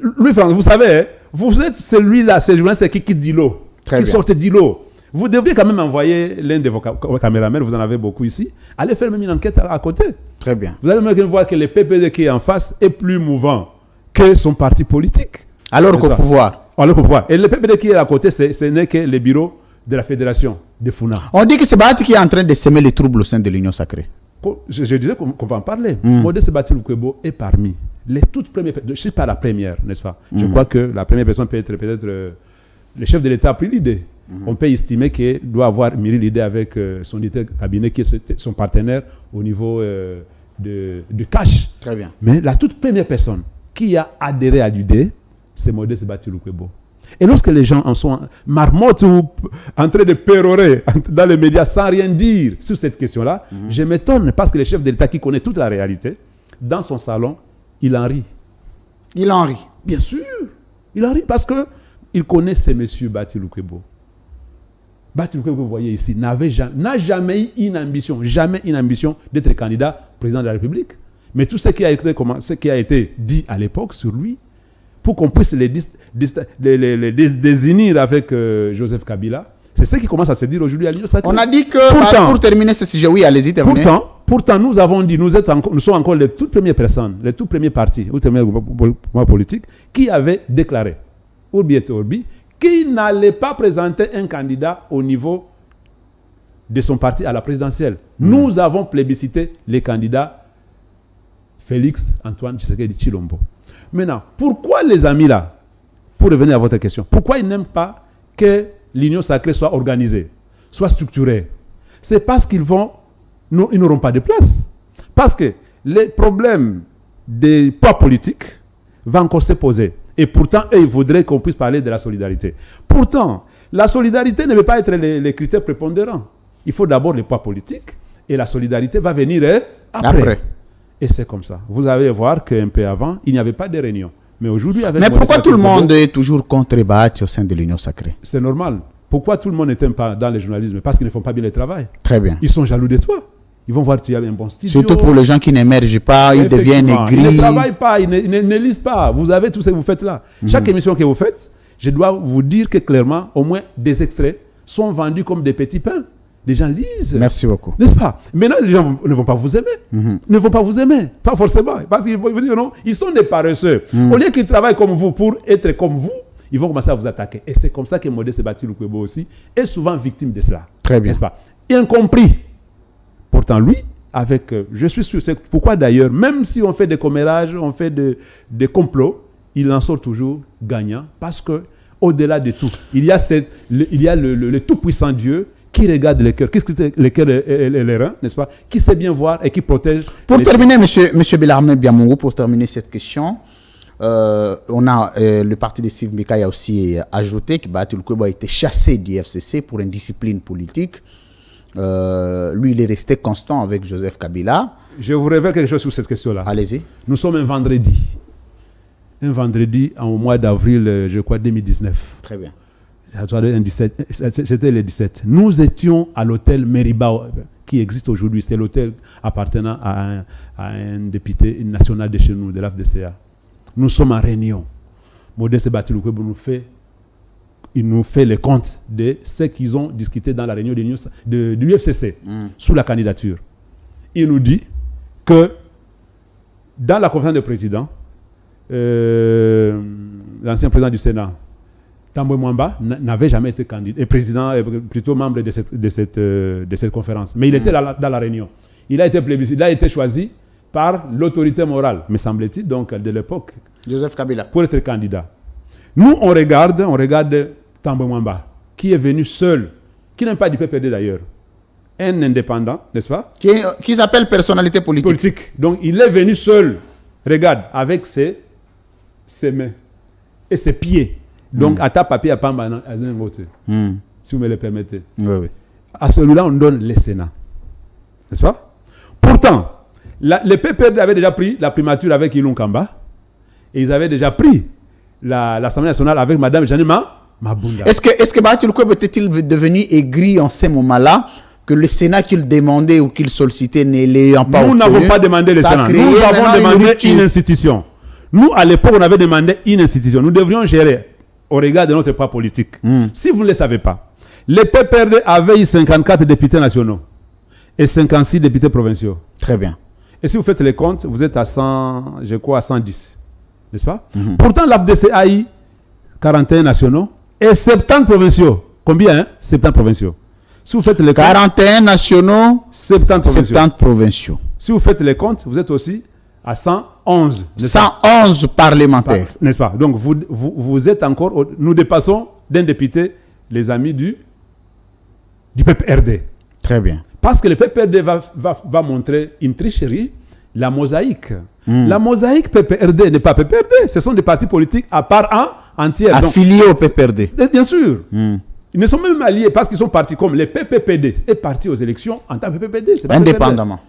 Louis-France, vous savez, vous êtes celui-là, ces journalistes qui quitte Dilo. Très qui bien. sortent d'îlots. Vous devriez quand même envoyer l'un de vos caméramans, vous en avez beaucoup ici, allez faire même une enquête à côté. Très bien. Vous allez même voir que le PPD qui est en face est plus mouvant que son parti politique. Alors qu'au pouvoir. Alors qu'au pouvoir. Et le PPD qui est à côté, ce n'est que le bureau de la fédération de Funa. On dit que c'est Bahati qui est en train de semer les troubles au sein de l'Union sacrée. Je disais qu'on va en parler. Modeste Batil Lukwebo est parmi les toutes premières. Je ne suis pas la première, n'est-ce pas? Je crois que la première personne peut être peut-être le chef de l'État a pris l'idée. On peut estimer qu'il doit avoir mûri l'idée avec son cabinet qui est son partenaire au niveau du cash. Très bien. Mais la toute première personne qui a adhéré à l'idée, c'est Modeste Batil Lukwebo. Et lorsque les gens en sont marmottes ou en train de pérorer dans les médias sans rien dire sur cette question-là, je m'étonne parce que le chef de l'État qui connaît toute la réalité, dans son salon, il en rit. Il en rit. Bien sûr, il en rit parce qu'il connaît ces messieurs Batil Lukwebo. Batil Lukwebo, vous voyez ici, n'a jamais eu une ambition d'être candidat président de la République. Mais tout ce qui a été dit à l'époque sur lui, pour qu'on puisse les désunir avec Joseph Kabila, c'est ce qui commence à se dire aujourd'hui à l'Union sacrée. On a dit que, pour terminer ce sujet, oui, allez-y, terminez. Pourtant, nous avons dit, nous sommes encore les toutes premières personnes, les tout premiers partis, les tout premiers groupements politiques, qui avaient déclaré, Urbi et Orbi, qu'il n'allait pas présenter un candidat au niveau de son parti à la présidentielle. Nous avons plébiscité les candidats Félix Antoine Tshisekedi Tshilombo. Maintenant, pourquoi les amis là, pour revenir à votre question, pourquoi ils n'aiment pas que l'Union sacrée soit organisée, soit structurée? C'est parce qu'ils n'auront pas de place. Parce que les problèmes des poids politiques vont encore se poser. Et pourtant, eux, ils voudraient qu'on puisse parler de la solidarité. Pourtant, la solidarité ne veut pas être les critères prépondérants. Il faut d'abord les poids politiques et la solidarité va venir après. Et c'est comme ça. Vous allez voir qu'un peu avant, il n'y avait pas de réunion. Mais aujourd'hui, avec... Mais pourquoi tout le monde est toujours contre Bahati au sein de l'Union sacrée? C'est normal. Pourquoi tout le monde n'aime pas dans le journalisme? Parce qu'ils ne font pas bien le travail. Très bien. Ils sont jaloux de toi. Ils vont voir que tu as un bon studio. Surtout pour les gens qui n'émergent pas, ils deviennent aigris. Ils ne travaillent pas, ils ne lisent pas. Vous avez tout ce que vous faites là. Chaque émission que vous faites, je dois vous dire que clairement, au moins des extraits sont vendus comme des petits pains. Les gens lisent. Merci beaucoup. N'est-ce pas? Maintenant, les gens ne vont pas vous aimer. Ne vont pas vous aimer. Pas forcément. Parce qu'ils vont dire non, ils sont des paresseux. Au lieu qu'ils travaillent comme vous pour être comme vous, ils vont commencer à vous attaquer. Et c'est comme ça que Modeste Batil Lukwebo aussi est souvent victime de cela. Très bien. N'est-ce pas? Incompris. Pourtant, lui, je suis sûr, c'est pourquoi d'ailleurs, même si on fait des commérages, on fait des complots, il en sort toujours gagnant. Parce que, au-delà de tout, il y a le tout-puissant Dieu qui regarde les cœurs, les cœurs et les reins, n'est-ce pas? Qui sait bien voir et qui protège. Pour terminer, monsieur Bellarmé Biamongo, pour terminer cette question, on a le parti de Steve Mika a aussi ajouté que Batil Lukwebo a été chassé du FCC pour indiscipline politique. Lui, il est resté constant avec Joseph Kabila. Je vous révèle quelque chose sur cette question-là. Allez-y. Nous sommes un vendredi au mois d'avril, je crois, 2019. Très bien. C'était le 17. Nous étions à l'hôtel Meriba, qui existe aujourd'hui. C'est l'hôtel appartenant à un député national de chez nous, de l'AFDCA. Nous sommes en réunion. Modeste Batil Lukwebo nous fait les comptes de ce qu'ils ont discuté dans la réunion de l'UFCC sous la candidature. Il nous dit que dans la conférence de présidents, l'ancien président du Sénat, Tambwe Mwamba, n'avait jamais été candidat, et président, plutôt membre de cette conférence. Mais il était dans la réunion. Il a été plébiscité, il a été choisi par l'autorité morale, me semble-t-il, donc de l'époque, Joseph Kabila, pour être candidat. Nous, on regarde Tambwe Mwamba, qui est venu seul, qui n'est pas du PPD d'ailleurs, un indépendant, n'est-ce pas? Qui s'appelle personnalité politique. Donc, il est venu seul, regarde, avec ses mains et ses pieds. Donc, à ta papier, à Pamba, si vous me le permettez. Oui. À celui-là, on donne le Sénat. N'est-ce pas? Pourtant, le PPD avait déjà pris la primature avec Ilunga Kamba et ils avaient déjà pris l'Assemblée nationale avec Mme Janima Mabunda. Est-ce que Batil Lukwebo était-il devenu aigri en ce moment-là que le Sénat qu'il demandait ou qu'il sollicitait ne l'ayant pas obtenu? Nous n'avons pas demandé le Sénat. Nous avons demandé une institution. Nous, à l'époque, on avait demandé une institution. Nous devrions gérer au regard de notre poids politique. Si vous ne le savez pas, les PPRD avaient eu 54 députés nationaux et 56 députés provinciaux. Très bien. Et si vous faites les comptes, vous êtes à 100, je crois, à 110. N'est-ce pas? Pourtant, l'AFDC a eu 41 nationaux et 70 provinciaux. Combien, hein? 70 provinciaux. Si vous faites les comptes, 41 nationaux, 70 provinciaux. 70 provinciaux. Si vous faites les comptes, vous êtes aussi à 111. 111 parlementaires. N'est-ce pas? Donc, vous êtes encore... Nous dépassons d'un député les amis du PPRD. Très bien. Parce que le PPRD va montrer une tricherie, la mosaïque. La mosaïque PPRD n'est pas PPRD. Ce sont des partis politiques à part entière. Affiliés au PPRD. Bien sûr. Ils ne sont même alliés parce qu'ils sont partis comme les PPPD est parti aux élections en tant que PPPD. Indépendamment.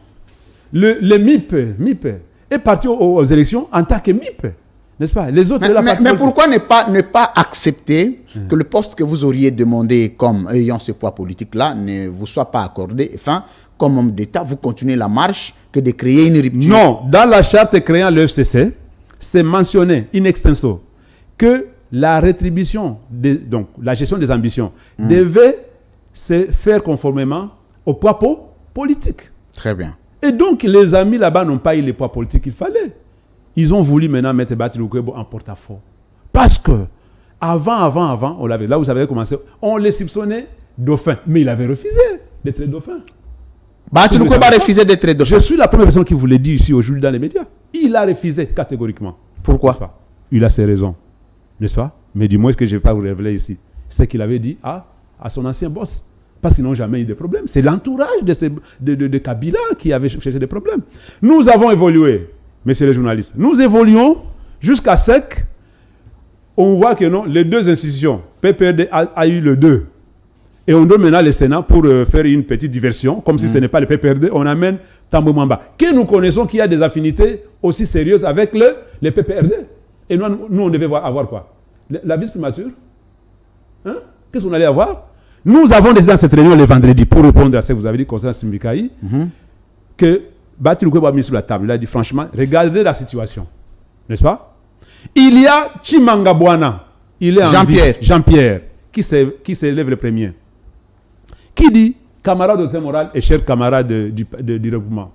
Le MIP est parti aux élections en tant que MIP. N'est-ce pas? Les autres... Mais pourquoi ne pas accepter que le poste que vous auriez demandé comme ayant ce poids politique-là ne vous soit pas accordé? Enfin, comme homme d'État, vous continuez la marche que de créer une rupture. Non, dans la charte créant le FCC, c'est mentionné in extenso que la rétribution, donc la gestion des ambitions, devait se faire conformément au poids politique. Très bien. Et donc, les amis là-bas n'ont pas eu les poids politiques qu'il fallait. Ils ont voulu maintenant mettre Bati Lukwebo en porte-à-faux. Parce que, avant, on l'avait, là où ça avait commencé, on les soupçonnait dauphin. Mais il avait refusé d'être dauphin. Bati Lukwebo a refusé d'être dauphin. Je suis la première personne qui vous l'a dit ici aujourd'hui dans les médias. Il a refusé catégoriquement. Pourquoi? Il a ses raisons. N'est-ce pas? Mais du moins que je ne vais pas vous révéler ici. C'est qu'il avait dit à son ancien boss. Parce qu'ils n'ont jamais eu de problème. C'est l'entourage de Kabila qui avait cherché des problèmes. Nous avons évolué, messieurs les journalistes. Nous évoluons jusqu'à ce qu'on voit que non, les deux institutions, PPRD a eu le 2. Et on donne maintenant le Sénat pour faire une petite diversion, comme si ce n'est pas le PPRD. On amène Tambo Mwamba, que nous connaissons qui a des affinités aussi sérieuses avec le PPRD. Et nous, on devait avoir quoi? La vice-primature? Hein? Qu'est-ce qu'on allait avoir? Nous avons décidé dans cette réunion le vendredi, pour répondre à ce que vous avez dit concernant Simbikaï, que Bati Lukwebo a mis sur la table. Il a dit franchement, regardez la situation. N'est-ce pas? Il y a Chimangabwana. Il est Jean-Pierre, qui s'élève le premier. Qui dit, camarade de moral et cher camarade du regroupement,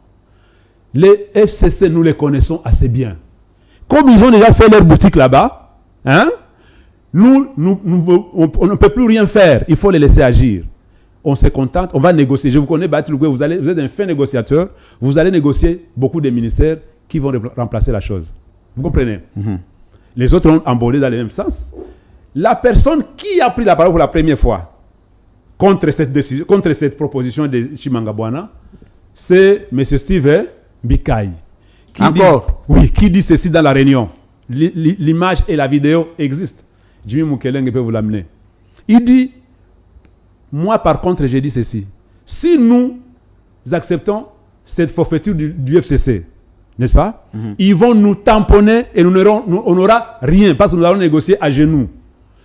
les FCC, nous les connaissons assez bien. Comme ils ont déjà fait leur boutique là-bas, hein, on ne peut plus rien faire. Il faut les laisser agir. On se contente, on va négocier. Je vous connais, Bati Lukwebo, vous êtes un fin négociateur. Vous allez négocier beaucoup de ministères qui vont remplacer la chose. Vous comprenez? Les autres ont embolé dans le même sens. La personne qui a pris la parole pour la première fois contre cette proposition de Chimangabwana, c'est M. Steve Mbikaï. Qui dit ceci dans la réunion. L'image et la vidéo existent. Jimmy Mukelenge peut vous l'amener. Il dit, moi par contre j'ai dit ceci. Si nous acceptons cette forfaiture du FCC, n'est-ce pas? Ils vont nous tamponner et on n'aura rien parce que nous allons négocier à genoux.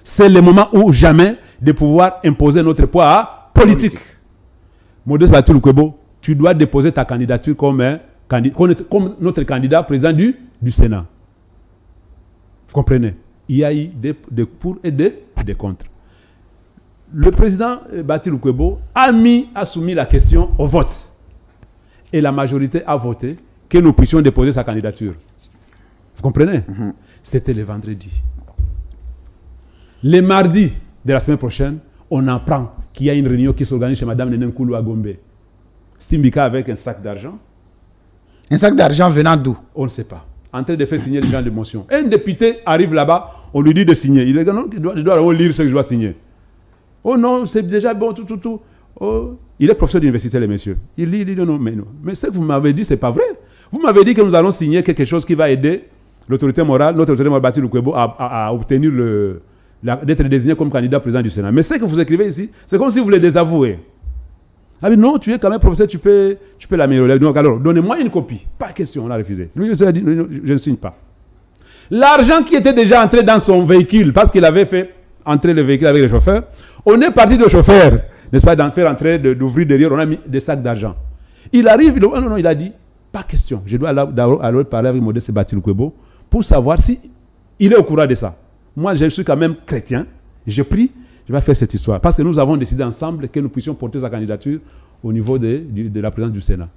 C'est le moment où jamais de pouvoir imposer notre poids politique. Modeste Bati Lukwebo, tu dois déposer ta candidature comme notre candidat président du Sénat. Vous comprenez? Il y a eu des pour et des contre. Le président Bati Lukwebo a soumis la question au vote. Et la majorité a voté que nous puissions déposer sa candidature. Vous comprenez? C'était le vendredi. Le mardi de la semaine prochaine, on apprend qu'il y a une réunion qui s'organise chez Mme Nene Nkoulou à Gombe. Simbika avec un sac d'argent. Un sac d'argent venant d'où? On ne sait pas. En train de faire signer les gens de motion. Un député arrive là-bas, on lui dit de signer. Il dit non, je dois lire ce que je dois signer. Oh non, c'est déjà bon, tout. Oh, il est professeur d'université, les messieurs. Il dit non, mais non. Mais ce que vous m'avez dit, c'est pas vrai. Vous m'avez dit que nous allons signer quelque chose qui va aider l'autorité morale, notre autorité morale Bati Lukwebo à obtenir d'être désigné comme candidat président du Sénat. Mais ce que vous écrivez ici, c'est comme si vous le désavouez. Ah mais non, tu es quand même professeur, tu peux l'améliorer. Donc alors, donnez-moi une copie. Pas question, on a refusé. Lui, il a dit, je ne signe pas. L'argent qui était déjà entré dans son véhicule, parce qu'il avait fait entrer le véhicule avec le chauffeur, on est parti de chauffeur, n'est-ce pas, d'en faire entrer, d'ouvrir derrière, on a mis des sacs d'argent. Il arrive, il a dit, pas question. Je dois alors parler avec Modeste Bati Lukwebo pour savoir si il est au courant de ça. Moi, je suis quand même chrétien. Je prie, je vais faire cette histoire. Parce que nous avons décidé ensemble que nous puissions porter sa candidature au niveau de la présidence du Sénat.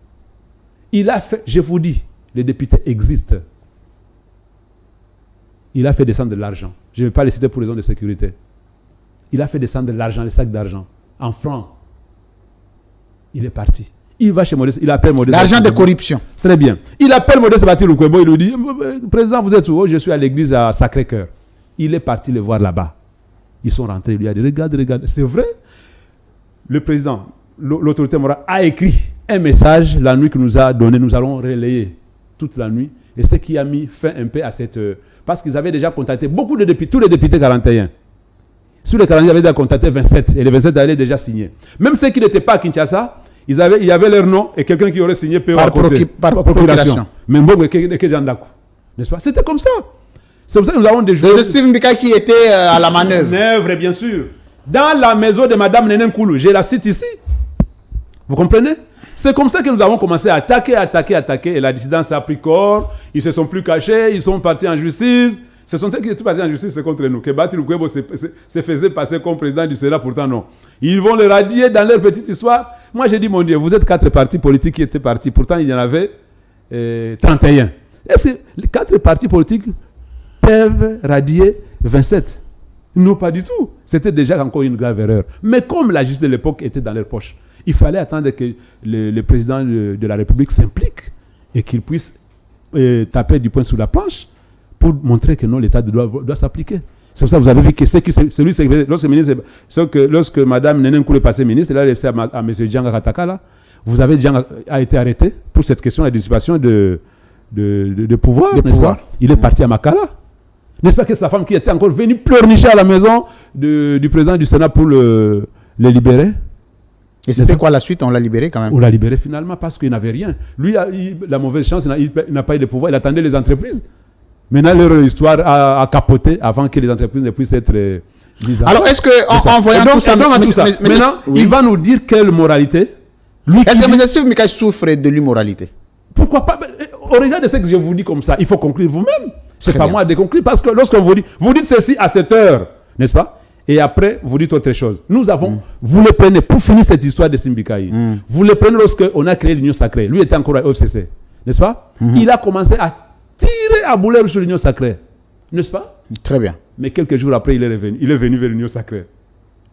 Il a fait, je vous dis, les députés existent. Il a fait descendre de l'argent. Je ne vais pas les citer pour raison de sécurité. Il a fait descendre de l'argent, les sacs d'argent, en francs. Il est parti. Il va chez Modeste, il appelle Modeste. L'argent de corruption. Très bien. Il appelle Modeste Bati Lukwebo, il lui dit, président, vous êtes où? Je suis à l'église à Sacré-Cœur. Il est parti le voir là-bas. Ils sont rentrés, il lui a dit, regarde. C'est vrai. Le président, l'autorité morale, a écrit un message la nuit qu'il nous a donné. Nous allons relayer toute la nuit. Et ce qui a mis fin un peu à cette... parce qu'ils avaient déjà contacté beaucoup de députés, tous les députés 41. Sur les 41, ils avaient déjà contacté 27. Et les 27 allaient déjà signer. Même ceux qui n'étaient pas à Kinshasa, il y avait leur nom et quelqu'un qui aurait signé par procuration. Mais bon, n'est-ce pas? C'était comme ça. C'est pour ça que nous avons des jours. C'est Steve Mbika qui était à la manœuvre. Manœuvre, bien sûr. Dans la maison de Madame Nenen Koulou, j'ai la cite ici. Vous comprenez? C'est comme ça que nous avons commencé à attaquer. Et la dissidence a pris corps. Ils se sont plus cachés. Ils sont partis en justice. Ce sont eux qui étaient partis en justice, c'est contre nous. Que Bati Lukwebo se faisait passer comme président du Sénat, pourtant non. Ils vont le radier dans leur petite histoire. Moi, j'ai dit, mon Dieu, vous êtes 4 partis politiques qui étaient partis. Pourtant, il y en avait 31. Et les 4 partis politiques peuvent radier 27. Non, pas du tout. C'était déjà encore une grave erreur. Mais comme la justice de l'époque était dans leur poche, il fallait attendre que le président de la République s'implique et qu'il puisse taper du poing sur la planche pour montrer que non, l'état de droit doit s'appliquer. C'est pour ça que vous avez vu que lorsque Mme Nenen Koulou est passée ministre, elle a laissé à M. Djanga Kataka, là, vous avez Djanga a été arrêté pour cette question de la dissipation de pouvoir. Il est parti à Makala. N'est-ce pas que sa femme qui était encore venue pleurnicher à la maison du président du Sénat pour le libérer? Et c'était quoi la suite? On l'a libéré quand même. On l'a libéré finalement parce qu'il n'avait rien. Lui, la mauvaise chance, il n'a pas eu de pouvoir. Il attendait les entreprises. Maintenant, leur histoire a capoté avant que les entreprises ne puissent être mises en. Alors, est-ce qu'en voyant tout ça, maintenant, il va nous dire quelle moralité? Est-ce que M. Steve Mbika souffre de l'immoralité? Pourquoi pas? Au regard de ce que je vous dis comme ça, il faut conclure vous-même. C'est pas moi de conclure parce que lorsqu'on vous dites ceci à cette heure, n'est-ce pas? Et après, vous dites autre chose. Nous avons, vous le prenez, pour finir cette histoire de Simbikaï, vous le prenez lorsqu'on a créé l'Union Sacrée. Lui était encore à OFCC, n'est-ce pas? Il a commencé à tirer à boulet sur l'Union Sacrée, n'est-ce pas? Très bien. Mais quelques jours après, il est revenu. Il est venu vers l'Union Sacrée.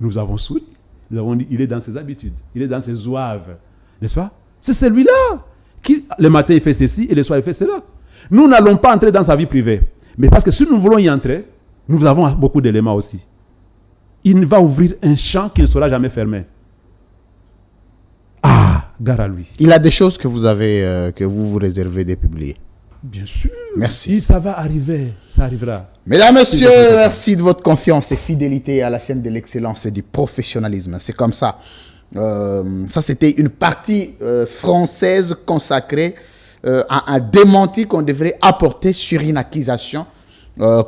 Nous avons souri. Nous avons dit, il est dans ses habitudes. Il est dans ses zouaves, n'est-ce pas? C'est celui-là qui, le matin, il fait ceci et le soir, il fait cela. Nous n'allons pas entrer dans sa vie privée. Mais parce que si nous voulons y entrer, nous avons beaucoup d'éléments aussi. Il va ouvrir un champ qui ne sera jamais fermé. Ah, gare à lui. Il a des choses que vous avez, que vous vous réservez de publier. Bien sûr. Merci. Ça va arriver. Ça arrivera. Mesdames, Messieurs, merci de votre confiance et fidélité à la chaîne de l'excellence et du professionnalisme. C'est comme ça. Ça, c'était une partie française consacrée à un démenti qu'on devrait apporter sur une accusation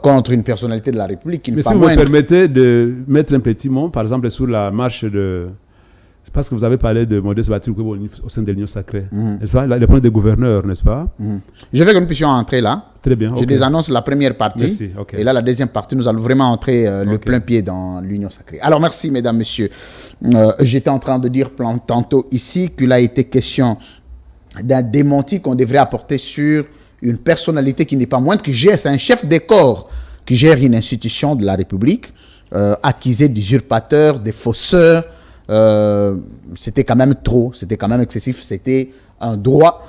contre une personnalité de la République. Mais si vous me permettez de mettre un petit mot, par exemple, sur la marche de... Parce que vous avez parlé de Modeste Bati Lukwebo au sein de l'Union Sacrée, n'est-ce pas? Le point des gouverneurs, n'est-ce pas? Je veux que nous puissions entrer là. Très bien. Je désannonce la première partie. Merci, okay. Et là, la deuxième partie, nous allons vraiment entrer le plein pied dans l'Union Sacrée. Alors, merci, mesdames, messieurs. J'étais en train de dire tantôt ici qu'il a été question d'un démenti qu'on devrait apporter sur une personnalité qui n'est pas moindre, c'est un chef de corps qui gère une institution de la République, accusé d'usurpateur, de fausseur. C'était quand même trop, c'était quand même excessif, c'était un droit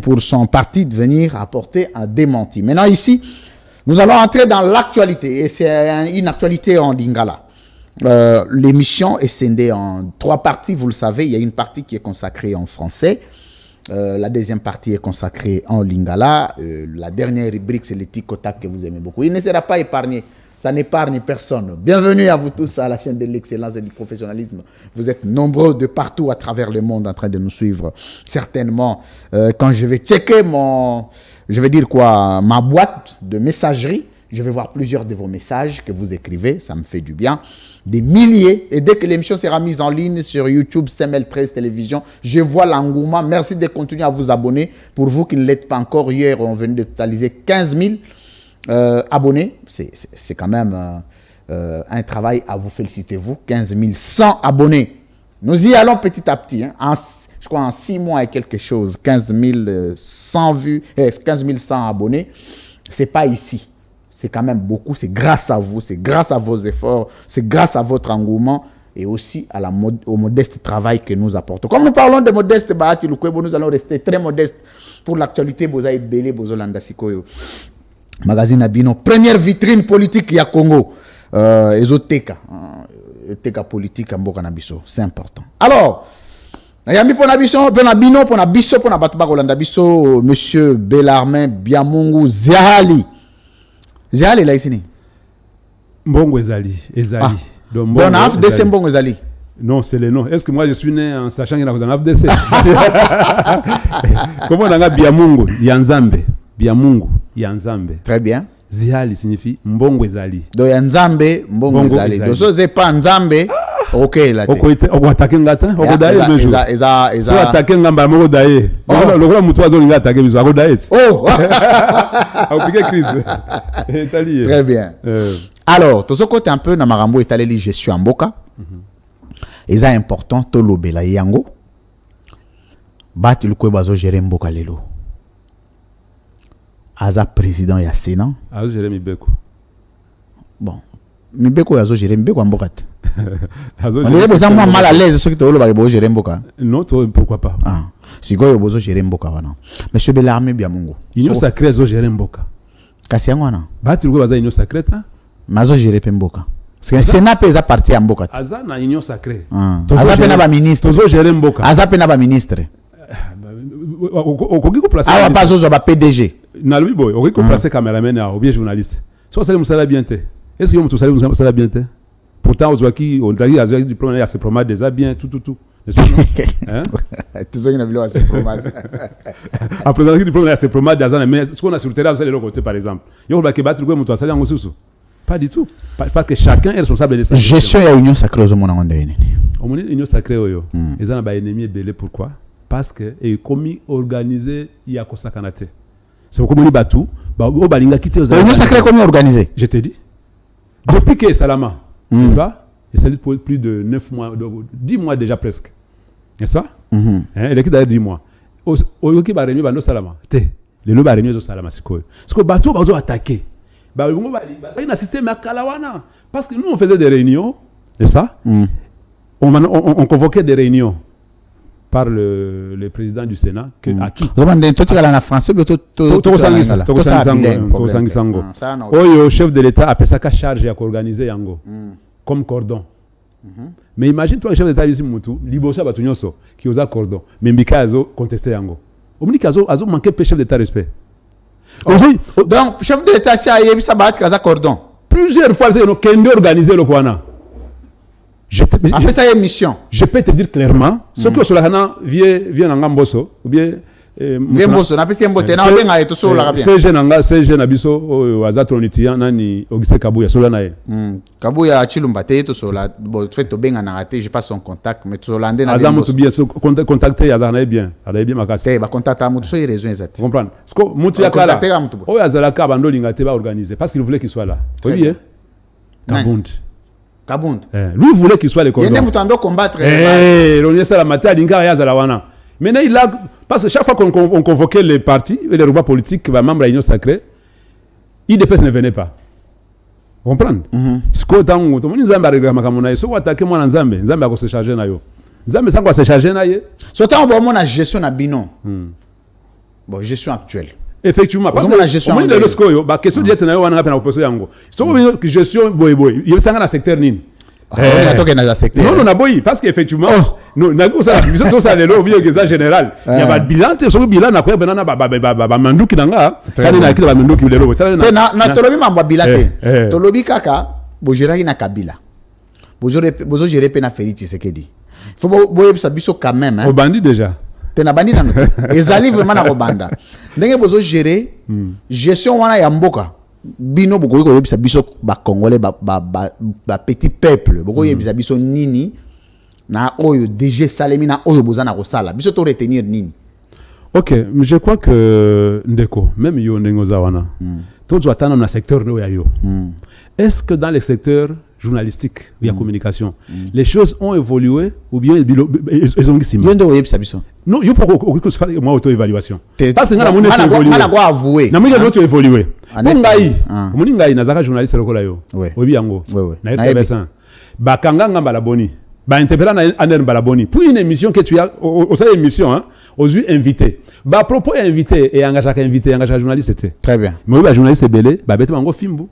pour son parti de venir apporter un démenti. Maintenant ici, nous allons entrer dans l'actualité, et c'est une actualité en lingala. L'émission est scindée en 3 parties, vous le savez, il y a une partie qui est consacrée en français, la deuxième partie est consacrée en lingala, la dernière rubrique c'est le tic-tac que vous aimez beaucoup. Il ne sera pas épargné. Ça n'épargne personne. Bienvenue à vous tous à la chaîne de l'excellence et du professionnalisme. Vous êtes nombreux de partout à travers le monde en train de nous suivre. Certainement, quand je vais checker ma boîte de messagerie, je vais voir plusieurs de vos messages que vous écrivez. Ça me fait du bien. Des milliers. Et dès que l'émission sera mise en ligne sur YouTube, CML13 Télévision, je vois l'engouement. Merci de continuer à vous abonner. Pour vous qui ne l'êtes pas encore, hier, on venait de totaliser 15 000 abonnés, c'est quand même un travail à vous féliciter, vous. 15 100 abonnés. Nous y allons petit à petit. Hein. Je crois en 6 mois et quelque chose, 15 100 vues, 15 100 abonnés. C'est pas ici. C'est quand même beaucoup. C'est grâce à vous, c'est grâce à vos efforts, c'est grâce à votre engouement et aussi au modeste travail que nous apportons. Comme nous parlons de modeste Bahati Lukwebo, nous allons rester très modestes pour l'actualité. Bozaï Belé, Bozolanda Sikoyo. Magazine Abino, première vitrine politique ya Congo. Ezoteka. Teka politique en Boka Nabiso. C'est important. Alors, Yami pour Nabiso, Benabino, pour Nabiso, pour Nabatuba Rolanda Biso, monsieur Bellarmin Biamungu Zahali. Zahali là ici. Mbongo Ezali. Ah. Donc, on a FDC Mbongo Ezali. Non, c'est le nom. Est-ce que moi je suis né en sachant qu'il y a un FDC? Comment on a Biamungu Yanzambe. Biamungu Yanzambe. Très bien. Zihali signifie Mbongo Ezali. Do Yanzambe Mbongo Ezali. Do so zepa Nzambe. Ok là. Oko attaquer ngata. Oko daye deux jours. Eza. So attaquer ngamba moko daye. Le grand mutu azo linga attaquer biso oko daye. Oh. Au piqué crise. Très bien. Alors, tout ce côté un peu na marambo etaleli gestion en Mboka. Eza important to lobela yango. Bati Lukwebo azo gérer Mboka lelo. Aza président ya Sénat. Azo gérer Mibeko. Bon. Mibeko azo gérer Mibeko Mboka. Azo gérer. On est mal à l'aise ceux qui te lo gérer Mboka. Non, pourquoi pas. Ah. Si go yo bozo gérer Mboka wana. Monsieur Bellarmin Biamungu. Union sacrée azo gérer Mboka. Kasi yango wana. Bati Lukwebo aza union sacrée ta. Mazo gérer pe Mboka. Parce que le Sénat peut être parti à Mboka. Aza na union sacrée. Aza pe na ba ministre. Tozo gérer Mboka. Aza pe na ba ministre. Okoki ko placer. Ah, pas zo ba PDG. Na lui boy, okoki ko placer caméraman ou bien journaliste. So ça le musala bien te. Est-ce que yo musala musala bien te? Pourtant aujourd'hui on dit azo diplôme ya se promet déjà bien tout. Hein? Tu sais qu'il a vu là c'est promet. Après le diplôme ya se promet déjà mais ce qu'on a sur le terrain c'est le côté par exemple. Yo ba ke battre ko mutu asala ngosusu. Pas du tout. Parce que chacun est responsable de sa gestion ya union sacrée au monde ngondé. Au monde union sacrée oyo. Ils ont ba ennemi belé pourquoi? Parce que et commis organisé ya kosakanate. C'est pourquoi on batu ba o balinga quitter aux union sacrée comment organisé? Je te dis. Depuis que Salama, tu vois, et ça dit pour plus de 9 mois, 10 mois déjà presque. N'est-ce pas? Hein, il est d'ailleurs 10 mois. Au qui va réunir ba no Salama. Te, les no ba réunir au Salama c'est quoi? Parce que bateau ba zo attaquer. Ba ngo ba ça il a système à Kalawana parce que nous on faisait des réunions, n'est-ce pas? On convoquait des réunions par le président du Sénat que à qui en français Oyo chef de l'État a ça qu'à charge à organiser yango comme cordon. Mais imagine toi chef d'État ici mutu libosa batunyoso qui osa cordon mais mbika azo contester yango omni kazo azo manquer chef d'État respect. Donc chef de l'État si ayebi sa bat kaza cordon plusieurs fois c'est no kende organiser le kwana. Après ça, il y a une mission. Je peux te dire clairement, ce que cela vient en Gamboso, ou bien. Gamboso, on a appelé Mbote, on a appelé tout ça là bien. C'est jeune Abisso, au Azatronitian, Nani, Auguste Kabouya, Solanae. Kabouya, Chilumbate, tout ça là. Bon, fait au bien en arrêté, j'ai pas son contact, mais tout ça là, Azam, tu bien contacter, Azanae bien, Azanae ma casse. Eh, bah, contacter à Moutou, il raison exact. Vous comprenez? Ce que Moutou Yakala, oh, Azalaka, Bandolinga, va organiser, parce qu'il voulait qu'il soit là. Oui, hein? Kabound. Lui voulait qu'il soit le cordon. Il y a des combattre. On est la matière maintenant, il a, parce que chaque fois qu'on convoquait les partis et les rebats politiques, les membres de l'Union sacrée, IDPS ne venait pas. Vous comprenez? Ce que dans le monde, nous avons attaqué moi en Zambie. Zambie a se charger na yo. Zambie sans quoi se charger na yo. Surtout on a gestion na binon. Bon, gestion actuelle. Effectivement, parce que la gestion on est le scoyo, bah question d'être na yo wana na opposé yango. So que gestion boy, il sanga na secteur nini. Non, non, boy, parce qu'effectivement, nous n'avons ça, nous ça les lots bien que ça général. Il y a pas de bilan, sur le bilan na quoi benana ba manduki nanga, tani na kila ba manduki le lots. Na tolobi mamba bilate. Tolobi kaka bojiraki na Kabila. Bozo gérer pe na Félix Tshisekedi. Faut boye ça biso quand même hein. Au bandit déjà. Tena bandi na note. Ezali vraiment na robanda. Ndenge bozo gérer gestion wana ya mboka. Bino boko yebisa biso ba congolais ba petit peuple boko yebisa biso nini na oyo DG Salemi na oyo bozana ko sala biso to retenir nini Ok, mais je crois que Ndeko, même yo Ndengozawana, tout doit attendre dans le secteur de yo. Est-ce que dans les secteurs journalistiques ou la communication, les choses ont évolué ou bien ils ont gissé? Non, il faut que faire une auto-évaluation. Parce que nous avons évolué. Nous avons évolué. Moningai, nazaka journaliste lokola yo. Obi yango. Na être bakanga ngamba boni. Ba interpella na aner balaboni. Pour une émission que tu as au sein émission hein, aux yeux invités. Ba propos invité et engagé journaliste c'était. Très bien. Mais le journaliste est belé, ba bête mango fimbu.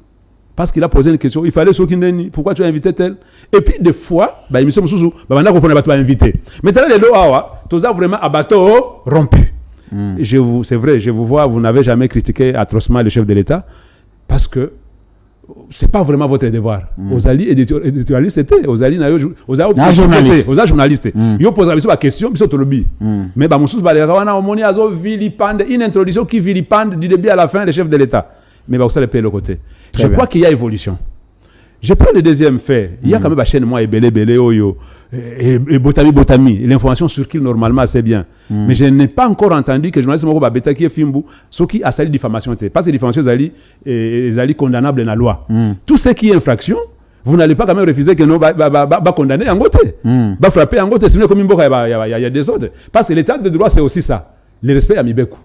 Parce qu'il a posé une question, il fallait ce qu'il n'est pourquoi tu as invité tel. Et puis des fois, bah émission mususu, bah maintenant qu'on pas invité. Maintenant les loa, tout ça vraiment à bateau rompu. C'est vrai, je vous vois, vous n'avez jamais critiqué atrocement le chef de l'État parce que c'est pas vraiment votre devoir. Aux alliés éditorialistes c'était, aux alliés aux journalistes. Ils posent la question, ils sont au lobby. Mais bah mususu bah les rawana omoni azo vilipande, une introduction qui vilipande du début à la fin le chef de l'État. Mais bah, ça le paye le côté. Je crois qu'il y a évolution. Je prends le deuxième fait. Il y a quand même la chaîne moi et belé oyo et botami. L'information circule normalement assez bien. Mais je n'ai pas encore entendu que le journaliste Moko Babeta qui est fimbu, ce qui a sali diffamation. Parce que diffamation est condamnable dans la loi. Tout ce qui est infraction, vous n'allez pas quand même refuser que nous va condamner en côté. Va frapper en côté. Sinon comme il y a des autres. Parce que l'état de droit c'est aussi ça. Le respect à Mibeku.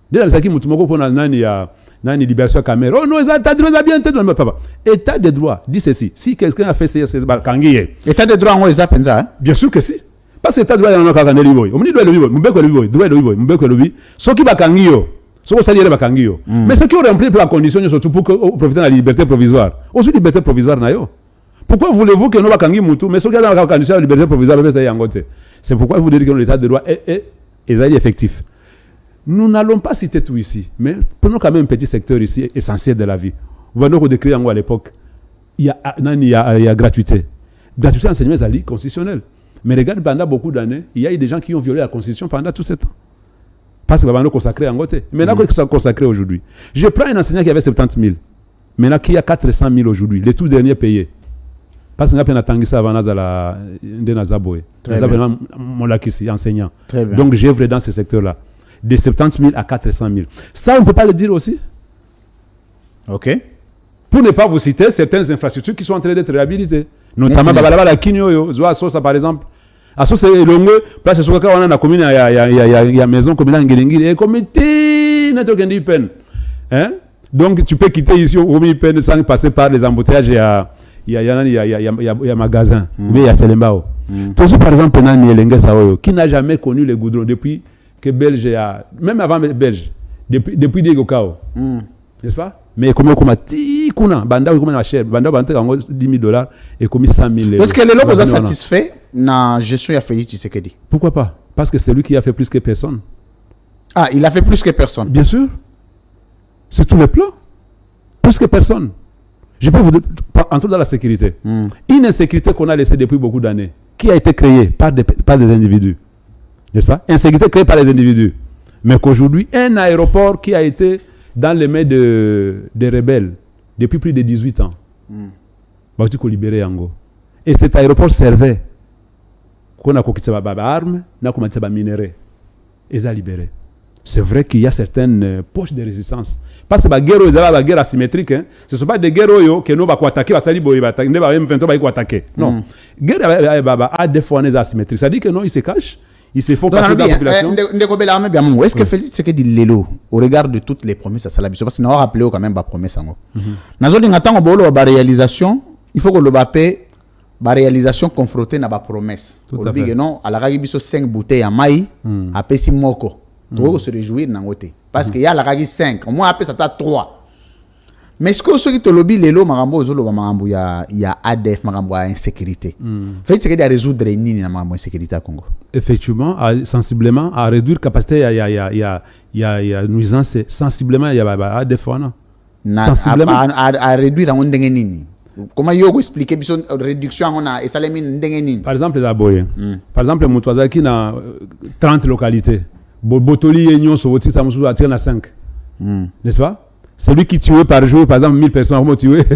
Dès que Mutumoko pour Nani libération caméra. Oh non, état de droit bien entendu, papa. État de droit dit ceci. Si quelqu'un a fait c'est Kangiye. État de droit en Oisa Penza hein? Bien sûr que si. Parce que état de droit on a pas gagné liboy. On dit droit liboy, mbeko liboy, droit liboy, mbeko liboy. Ce qui va Kangiyo. Ce qui s'allie va Kangiyo. Mais ce qui ont rempli la condition surtout pour profiter de la liberté provisoire. Aussi liberté provisoire na yo. Pourquoi voulez-vous que nous va Kangi mutu mais ce qui a dans la condition de liberté provisoire c'est yangote. C'est pourquoi vous dites que l'état de droit est effectif. Nous n'allons pas citer tout ici, mais prenons quand même un petit secteur ici essentiel de la vie. Vous voyez, nous décrire à l'époque, il y a gratuité. Gratuité enseignement est constitutionnel. Mais regarde, pendant beaucoup d'années, il y a eu des gens qui ont violé la Constitution pendant tout ce temps. Parce que nous consacré en côté. Maintenant, qu'est-ce que ça consacré aujourd'hui? Je prends un enseignant qui avait 70 000. Maintenant, qui a 400 000 aujourd'hui. Les tout derniers payés. Parce que nous avons attendu ça avant de Nazaboé. Nous avons mon lac ici, enseignant. Donc, j'ai œuvré dans ce secteur-là. De 70 000 à 400 000. Ça, on ne peut pas le dire aussi. Ok. Pour ne pas vous citer certaines infrastructures qui sont en train d'être réhabilitées. Notamment, la Kinyo, Zoa Sosa par exemple. À Sosa et Longue, place sur on a la commune, il y a maison communale Ngelingiri, et comité, n'est-ce pas hein? Donc, tu peux quitter ici au Pen sans passer par les embouteillages, il y a magasin, mais il y a Selembao. Tout par exemple, qui n'a jamais connu les goudrons depuis que Belge a, même avant Belge, depuis Diego Cao, n'est-ce pas? Mais comme on a dit, banda comme on cher, banda banda $10,000 et comme 100 000. Est-ce que les locaux sont satisfaits na gestion a fait Tshisekedi? Pourquoi pas? Parce que c'est lui qui a fait plus que personne. Ah, il a fait plus que personne. Bien sûr. Sur tous les plans. Plus que personne. Je peux vous dire, entre dans la sécurité. Une insécurité qu'on a laissée depuis beaucoup d'années, qui a été créée par des individus. N'est-ce pas? Insécurité créée par les individus. Mais qu'aujourd'hui, un aéroport qui a été dans les mains des rebelles depuis plus de 18 ans, va être libéré en Go. Et cet aéroport servait qu'on a coquillé des armes, on a commencé à minerais. Et ça a libéré. C'est vrai qu'il y a certaines poches de résistance. Parce que la guerre asymétrique, hein. Ce ne sont pas des guerres que nous allons attaquer, attaquer. Non. La guerre a des fois asymétriques. Ça dit que non, ils se cachent. Ils se font passer dans la population. Est-ce que Félix Tshisekedi Lelo, au regard de toutes les promesses à Salabiso, parce que nous avons rappelé quand même la promesse, la réalisation, il faut que le Bapé, la réalisation confrontée à la promesse. Non, à la Ragibiso 5 bouteilles à maï, à Pessi Moko. Tu vas se réjouir dans le parce qu'il y a la Ragi 5, moi après ça t'a 3. Mais ce que ce qui te lobby Lelo Marambo Zolo Marambo il y a ADF Marambo à insécurité. Fait que à résoudre ni Marambo insécurité à Congo. Effectivement, sensiblement à réduire capacité il y a nuisance sensiblement il y a ADF sensiblement à réduire en ndengeni. Comment yo expliquer bison réduction on a et ça les mine ndengeni. Par exemple Zaboye. Par exemple Mutwaza qui na 30 localités. Botoli et Nyon Sovoti ça me attire à 5. N'est-ce pas? Celui qui tue par jour, par exemple, 1000 personnes,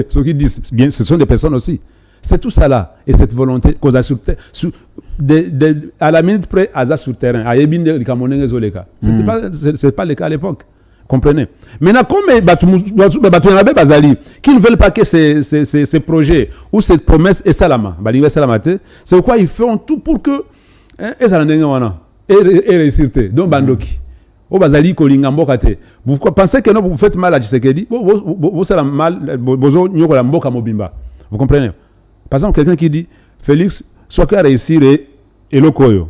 ceux qui disent, bien, ce sont des personnes aussi. C'est tout ça là. Et cette volonté qu'on a sur terre, à la minute près, à sur terrain. C'est pas le cas à l'époque. Comprenez? Maintenant, comme qui ne veulent pas que ces projets ou cette promesse est salama, c'est pourquoi ils feront tout pour que et réussir. Donc, bandoki. Vous pensez que non, vous faites mal à Tshisekedi, vous faites mal, vous comprenez? Par exemple, quelqu'un qui dit Félix, soit qu'il a réussi et le koyo,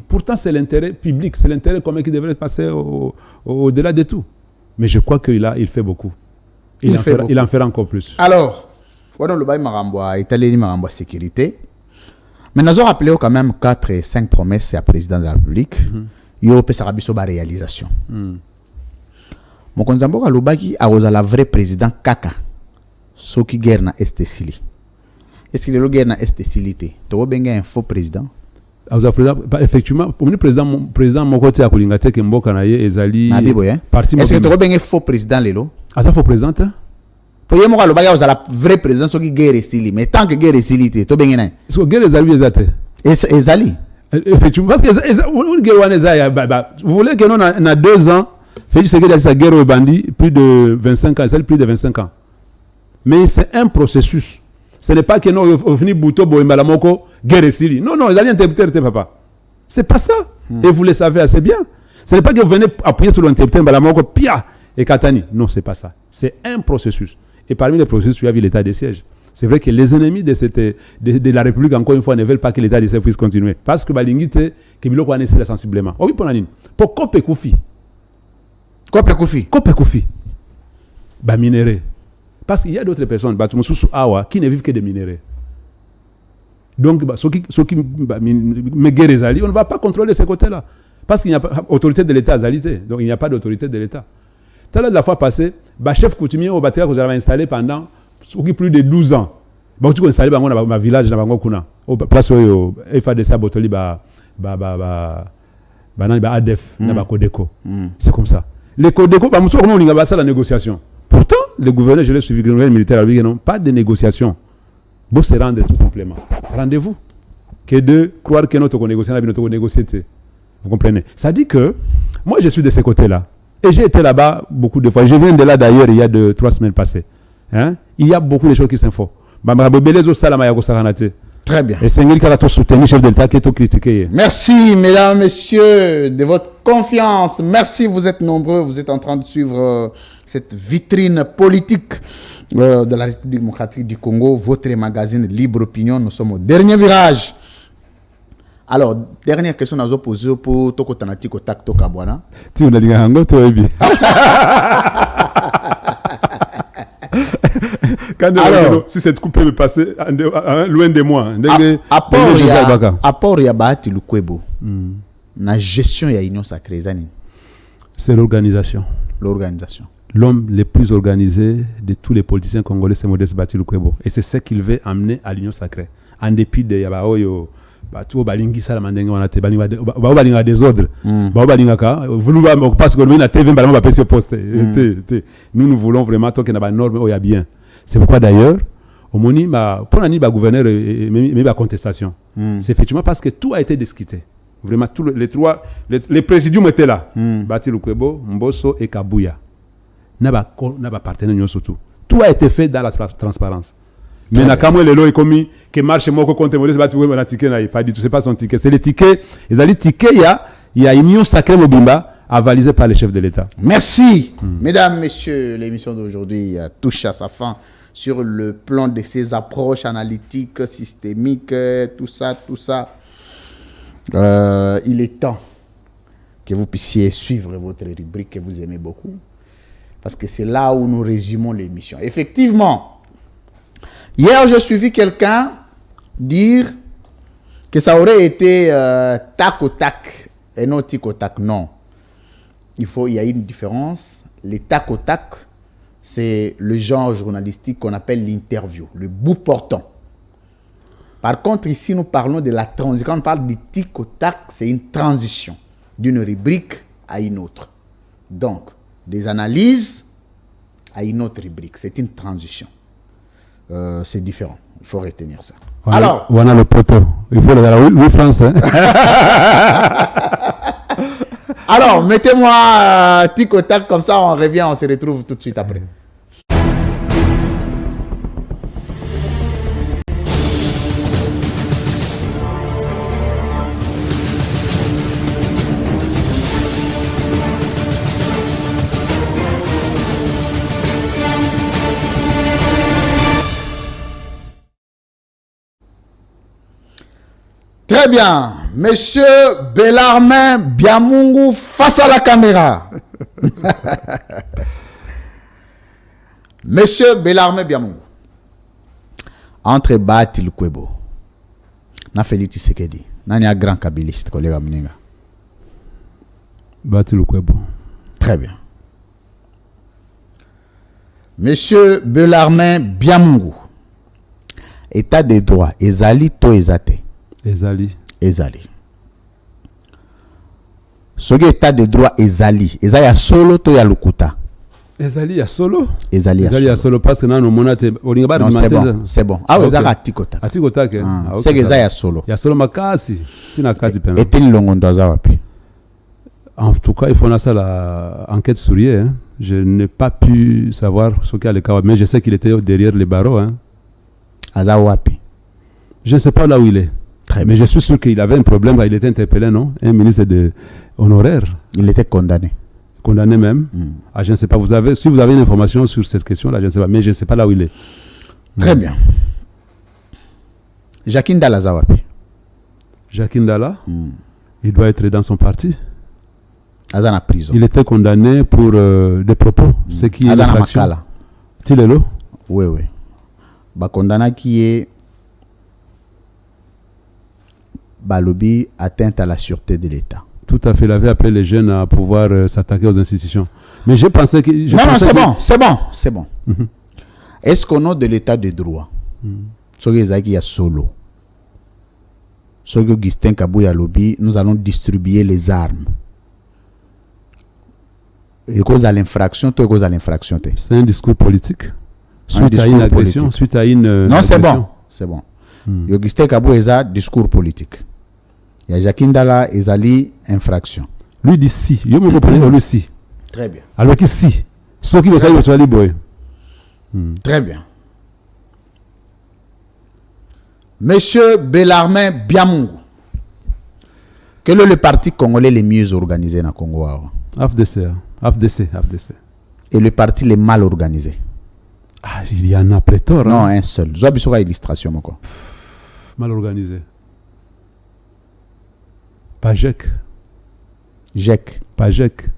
pourtant, c'est l'intérêt public, c'est l'intérêt commun qui devrait passer au-delà de tout. Mais je crois qu'il fait beaucoup. Il en fera encore plus. Alors, voilà le bail Maramboa, Italie Maramboa sécurité. Mais nous avons rappelé quand même 4 et 5 promesses à président de la République. Il y a une réalisation. Mon konzambo a l'obaki a la vraie président Kaka. Ce qui guerre na Est-Sili. Est-ce qu'il y a guerre na Est-Silité? Tu as un faux président? Effectivement, pour le président Mokote a Kolingate Kemboka na ye ezali parti. Est-ce que tu as un faux président lelo? Asa faux président? Pour y avoir la vraie président ce qui guerre Sili. Mais tant que guerre Sili, tu as bien un. Est-ce que guerre ezali ezate? Ezali. Effectivement, parce que vous voulez que nous, on a 2 ans, Félix Tshisekedi a sa guerre au bandit, plus de 25 ans, plus de 25 ans. Mais c'est un processus. Ce n'est pas que nous, on finit Bouto, Boimbalamoko, guerre Sili. Non, ils allaient interpréter, papa. C'est pas ça. Et vous le savez assez bien. Ce n'est pas que vous venez appuyer sur l'interpréteur, Balamoko, Pia et Katani. Non, c'est pas ça. C'est un processus. Et parmi les processus, il y a l'état de siège. C'est vrai que les ennemis de la République, encore une fois, ne veulent pas que l'état de siège puisse continuer. Parce que Balingite, que Biloko a nécessité sensiblement. Oui, pour Nanine. Pour Kope Koufi. Kope Koufi. Kope Koufi. Bah, minéré. Parce qu'il y a d'autres personnes, Awa, qui ne vivent que des minéraux. Donc, ceux qui me guerrent, on ne va pas contrôler ces côtés-là. Parce qu'il n'y a pas d'autorité de l'État à Zalité. Donc, il n'y a pas d'autorité de l'État. Tout à l'heure, la fois passée, chef coutumier au bâtiment que vous avez installé pendant plus de 12 ans. Bon, tu as installé dans ma village, dans ma kuna. Au place où il faut descendre botoli ADEF, dans Kodeko. C'est comme ça. Les Kodeko, comment on a ça la négociation? Pourtant, le gouverneur, je l'ai suivi, le gouverneur militaire, non, pas de négociation. Vous se rendre tout simplement. Rendez-vous. Que de croire que notre négociation, notre négocier. Vous comprenez? Ça dit que moi, je suis de ces côtés-là. Et j'ai été là-bas beaucoup de fois. Je viens de là d'ailleurs il y a 3 semaines passées. Hein? Il y a beaucoup de choses qui s'info. Très bien. Et c'est lui qui a soutenu chef de l'État qui est critiqué. Merci, mesdames, messieurs, de votre confiance. Merci, vous êtes nombreux. Vous êtes en train de suivre cette vitrine politique de la République démocratique du Congo. Votre magazine Libre Opinion. Nous sommes au dernier virage. Alors, dernière question à poser pour Toko Tanatiko Takto Kabwana. Tu as dit que alors, si cette coupe peut me passer loin de moi. Apport Yabati Lukwebo. La gestion de l'Union sacrée. C'est l'organisation. L'organisation. L'homme le plus organisé de tous les politiciens congolais, c'est Modeste Bati Lukwebo. Et c'est ce qu'il veut amener à l'Union sacrée. En dépit de Yabaoyo. Tu vas balingi ça la mandenge on a te balinga désordre balinga ka vous parce que nous na TV balinga va sur poste nous voulons vraiment tant qu'il y a des normes il y a bien. C'est pourquoi d'ailleurs au moni pour nani ba gouverneur mais ba contestation c'est effectivement parce que tout a été discuté vraiment tous les présidiums étaient là Bati Lukwebo Mbosso et Kabuya n'a pas partenaire surtout tout a été fait dans la transparence. Mais Nakamwe Lelo est commis que marche moko contre Modeste Bati Lukwebo na ticket na pas du tout, c'est pas son ticket, c'est le ticket. Ils allaient ticket il y a Union sacrée Mobimba avalisé par les chefs de l'État. Merci. Mesdames, messieurs, l'émission d'aujourd'hui touche à sa fin sur le plan de ses approches analytiques, systémiques, tout ça. Il est temps que vous puissiez suivre votre rubrique que vous aimez beaucoup parce que c'est là où nous résumons l'émission. Effectivement, hier, j'ai suivi quelqu'un dire que ça aurait été tac au tac et non tic au tac. Non. Il y a une différence. Les tac au tac, c'est le genre journalistique qu'on appelle l'interview, le bout portant. Par contre, ici, nous parlons de la transition. Quand on parle du tic au tac, c'est une transition d'une rubrique à une autre. Donc, des analyses à une autre rubrique. C'est une transition. c'est différent. Il faut retenir ça. Alors, on a le poteau. Il faut le Louis France. Hein? Alors, mettez-moi tic au tac, comme ça on revient, on se retrouve tout de suite après. Très bien. Monsieur Bellarmin Biamungu face à la caméra. Monsieur Bellarmin Biamungu. Entre Bati Lukwebo. Na Félix Tshisekedi. Nani a grand kabiliste, collègue Mninga. Bati Lukwebo. Très bien. Monsieur Bellarmin Biamungu. État de droit. Ezali to ezate. Ezali. Soki état de droit ezali ya solo to ya lukuta. Ezali ya solo. Ezali ya solo parce que nano monate olinga ba c'est bon. Ah oui, ezaka atikota. Atikota ke. C'est que ezali ya solo. Ya solo makasi. Tina kazi pena. Et il longondo za wapi. En tout cas, il faut lancer la enquête souriée. Hein. Je n'ai pas pu savoir ce qu'il y a le cas, mais je sais qu'il était derrière les barreaux. Hein. Aza wapi. Je ne sais pas là où il est. Mais je suis sûr qu'il avait un problème, il était interpellé, non? Un ministre honoraire. Il était condamné. Condamné même. Ah, je ne sais pas. Si vous avez une information sur cette question-là, je ne sais pas. Mais je ne sais pas là où il est. Très bien. Jacques Ndala Zawapi. Jacques Ndala, il doit être dans son parti. Azana prison. Il était condamné pour des propos. Ce qui est Azana Makala. Tilelo? Oui. Condamné qui est Balobi atteinte à la sûreté de l'État. Tout à fait, il avait appelé les jeunes à pouvoir s'attaquer aux institutions. Mais je pensais que... c'est bon. Est-ce qu'au nom de l'État de droit, y a solo, Augustin Kabouya Lobi, nous allons distribuer les armes. Et cause à l'infraction, c'est un discours politique. Suite à une agression, suite à une... Non, c'est bon. Augustin Kabouya, discours politique. Il y a Jacques Ndala ezali infraction. Lui dit si. Je me comprends lui si. Très bien. Alors que si. Ce qui veut dire que tu boy. Très bien. Monsieur Bellarmin Biamungu. Quel est le parti congolais le mieux organisé dans le Congo? AFDC. Et le parti le mal organisé? Ah, il y en a pléthore. Non, un seul. Je vais illustration. Mal organisé. Pajek.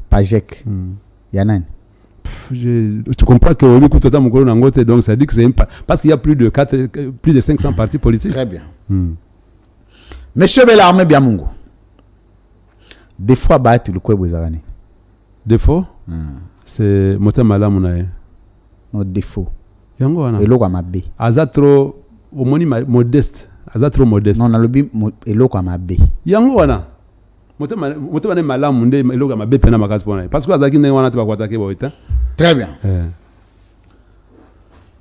Pajek. Yanan. Tu comprends que au lieu de donc ça dit que c'est parce qu'il y a plus de 500 partis politiques. Très bien. Monsieur Bellarmin Biamungu. Des fois battre le quoi vous avez. Des fois. C'est Motemala Munae. Non, défaut. Yango wana. Eloko amabe. Azatro omoni modeste. Azatro modeste. Non, na lobi eloko amabe. Yango wana. Motema ne malamu nde eloko amabe pena makasi pona. Parce que azaki ne wana te bakwatake boita. Très bien.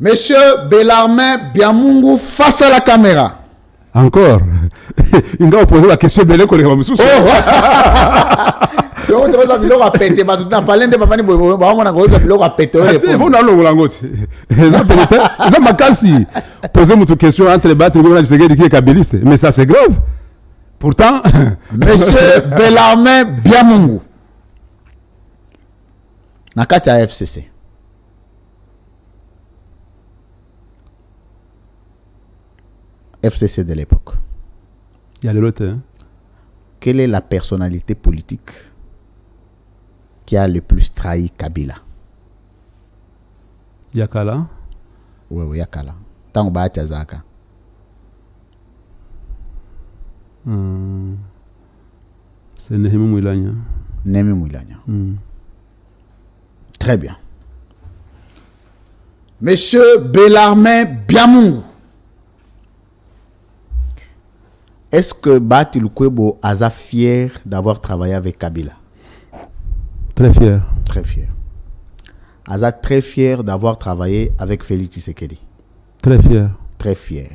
Monsieur Bellarmin Biamungu face à la caméra. Encore. Il va poser la question de l'école comme sous. Donc tu vas biloko pété ba tout parler de papa ni bobo ba mona goza biloko pété on on a lo ngoti ça peut-être ça makasi poser une question entre les battre gouvernement de Tshisekedi qui est kabyliste mais ça c'est grave pourtant monsieur Bellarmin Biamungu na kati ya FCC de l'époque il y a l'autre hein? Quelle est la personnalité politique qui a le plus trahi Kabila? Yakala. Oui, Yakala. Tant que Zaka. C'est Nehemi Mouilanya. Très bien. Monsieur Bellarmin Biamungu. Est-ce que Bati Lukwebo a fier d'avoir travaillé avec Kabila? Très fier. Aza très fier d'avoir travaillé avec Félix Tshisekedi. Très fier. Très fier.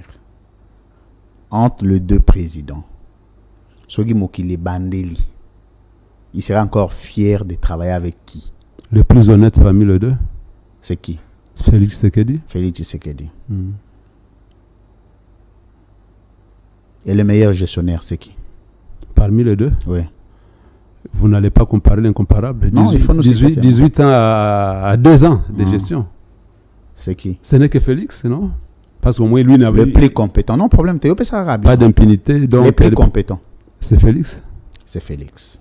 Entre les deux présidents, Sogi Mokile Bandeli, il sera encore fier de travailler avec qui? Le plus honnête parmi les deux? C'est qui? Félix Tshisekedi. Félix Tshisekedi. Et le meilleur gestionnaire, c'est qui? Parmi les deux? Oui. Vous n'allez pas comparer l'incomparable. Non, il faut nous 18 ans à 2 ans de gestion. C'est qui? Ce n'est que Félix, non? Parce qu'au moins, lui n'avait le plus compétent. Non, problème, pas d'impunité. Donc le plus compétent. C'est Félix? C'est Félix.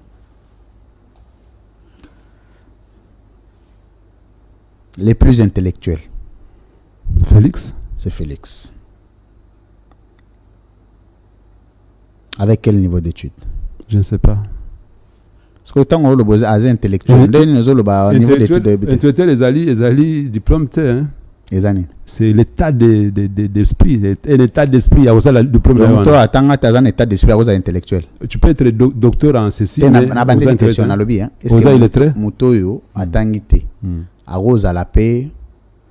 Les plus intellectuels. Félix? C'est Félix. Avec quel niveau d'études? Je ne sais pas. Parce que le temps où le besoin est intellectuel, niveau d'études. Intellectuel, les alliés diplôme, hein? Les années. C'est l'état d'esprit. Et l'état d'esprit, il y a aussi le diplôme. Donc, toi, tu as un état d'esprit intellectuel. Tu peux être docteur en ceci. Mais tu as une question à l'objet. Est-ce que il est très Mutoyo a tangité à Rose à la paix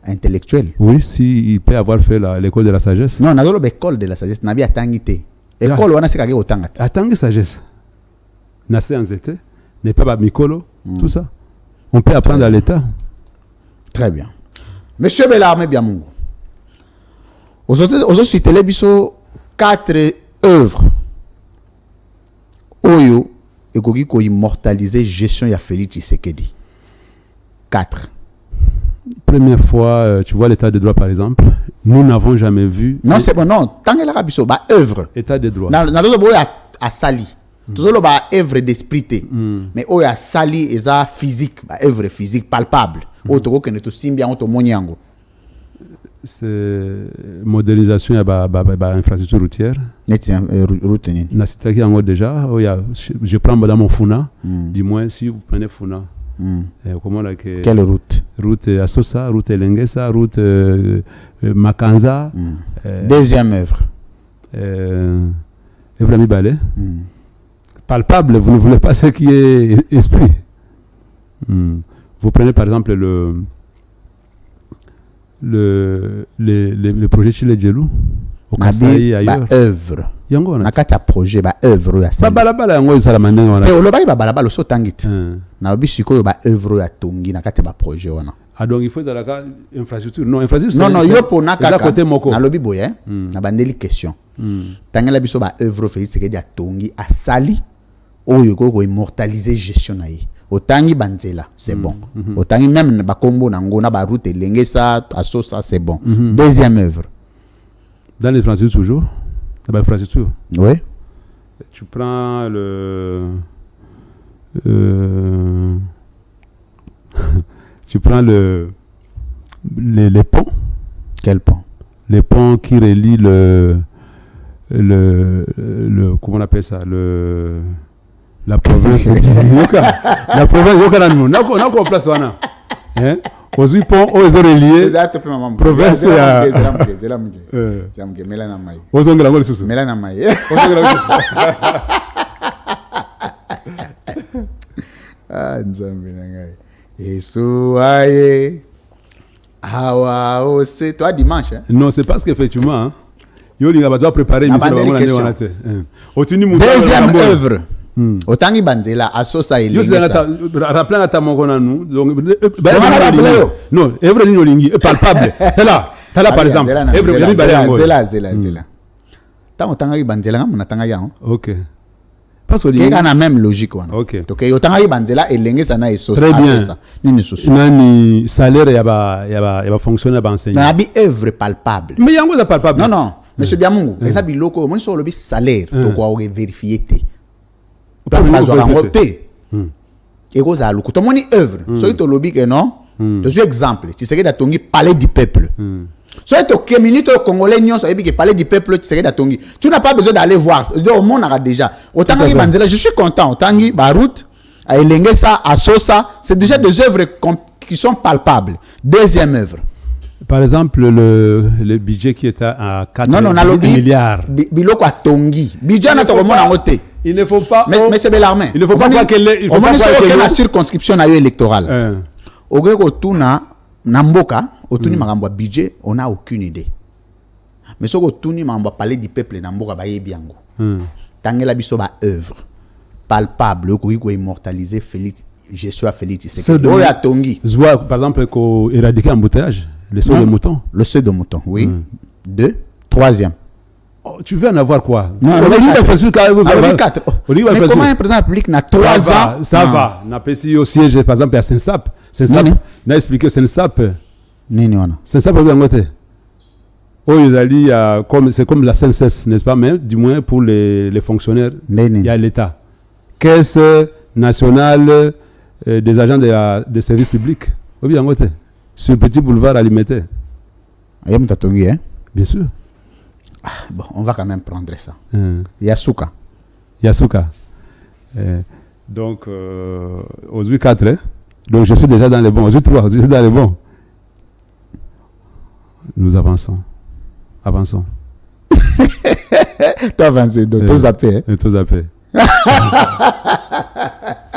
intellectuelle? Oui, si il peut avoir fait l'école de la sagesse. Non, on a l'école de la sagesse. On a bien tangité. L'école, on a ce qu'on a attendre sagesse. Nassé en zété, n'est pas Mikolo, tout ça. On peut apprendre à l'État. Très bien. Monsieur Bellarmé Biamungu, aujourd'hui, cité les 4 œuvres. Oyo, et qui immortaliser gestion ya Félix Tshisekedi. 4. Première fois, tu vois l'état de droit par exemple, nous n'avons jamais vu. Non, c'est bon, non. Tant que la biso, bah œuvre. État de droit. Dans l'autre à Sali. Tout ça, bah œuvre d'esprit. Mais oh à Sali, et ça physique, bah œuvre physique palpable. Autre que nous tous bien, autre moniango. C'est modélisation de l'infrastructure routière. Route. Na cité en déjà, je prends madame Funa. Dis-moi si vous prenez Funa. Comment là que quelle route? Route Asosa, route Lengesa, route Makanza. Deuxième œuvre. Evrami Balé. Palpable, vous ne voulez pas ce qui est esprit. Vous prenez par exemple le projet Chile Djelou au Kasaï ailleurs. Œuvre. Yango na kati ya projet ba œuvre ya sala balabala yango isala mandenga wana te olobai ba balabala so tangiti na bisiko yo ba œuvre ya tongi na kati ya ba projet wana. Donc il faut dans la infrastructure non infrastructure non yo pona kaka côté moko na lobi boye na bandeli question tangela biso ba œuvre Félix Tshisekedi ya tongi asali oyo ko immortaliser gestion na ye otangi banzela c'est bon otangi même ba kombo na ngona ba route Lengesa Asosa c'est bon. Deuxième œuvre dans les infrastructures toujours. Infrastructure. Oui. Tu prends tu prends les ponts. Quel pont? Les ponts qui relient le comment on appelle ça, la province la province Yokananu. N'a qu'on place wana. Hein? Aujourd'hui pont aux reliés province ya zamge melana mai ozongela ngoli susu melana mai nzambe nangai Yesu aye awa ose toi dimanche hein? Non, c'est parce qu'effectivement yo linga doit préparer une mission deuxième œuvre otangi banzela Asosa Elengesa rappelez à mongona nous donc non evre ni olingi palpable là par exemple evre ni balé ngo zela tant otangi banzela ngam na tanga yango OK parce que il y a la même logique wana OK donc otangi banzela Elengesa na Asosa nini susu nani salaire ya ba fonctionnaire ba enseignant na bi œuvre palpable mais yango za palpable non monsieur Biamungu eza biloko mo so lobi salaire to ko vérifier té parce que bazwa ngoté et cause à l'ouku to moni œuvre so to lobi que non je suis exemple tu sais que datongi palais du peuple so to communauté congolais nyonso ebi que palais du peuple tu sais que datongi tu n'as pas besoin d'aller voir au monde a déjà autant que banzela je suis content tangi ba route à Elengesa Asosa c'est déjà des œuvres qui sont palpables. Deuxième œuvre par exemple le budget qui est à 4 milliards biloko a tongi budget na to mona ngoté. Il ne faut pas mais c'est Bellarmé il ne faut pas qu'il faut pas que la circonscription na yo électorale ogeko tuna na mboka otuni makambo budget on a aucune idée Mais ce que tout le monde va parler du peuple Namboka baye biango. Tangela biso ba œuvre palpable ko immortaliser Félix Joshua Félix Tshisekedi. Oya tongi. Je vois par exemple qu'on éradiquer l'embouteillage, le saut de mouton. Le saut de mouton, oui. 2, 3e. Oh, tu veux en avoir quoi? Non, on a dit facile quand même. 4. Mais comment un président de la République n'a 3 ans? Ça va. On a passé au siège par exemple à Sensap. Sensap, on a expliqué Sensap. Sensap est bien noté. C'est comme la CNSS, n'est-ce pas? Mais du moins pour les fonctionnaires, il y a l'État. Caisse nationale des agents de services publics. Bien noté. Sur le petit boulevard alimentaire. Bien sûr. Bon, on va quand même prendre ça. Yasuka. Donc, aujourd'hui 4, hein? Donc je suis déjà dans les bons. Aujourd'hui 3, je suis dans les bons. Nous avançons. Tu avances, tu zappes. Tu zappes.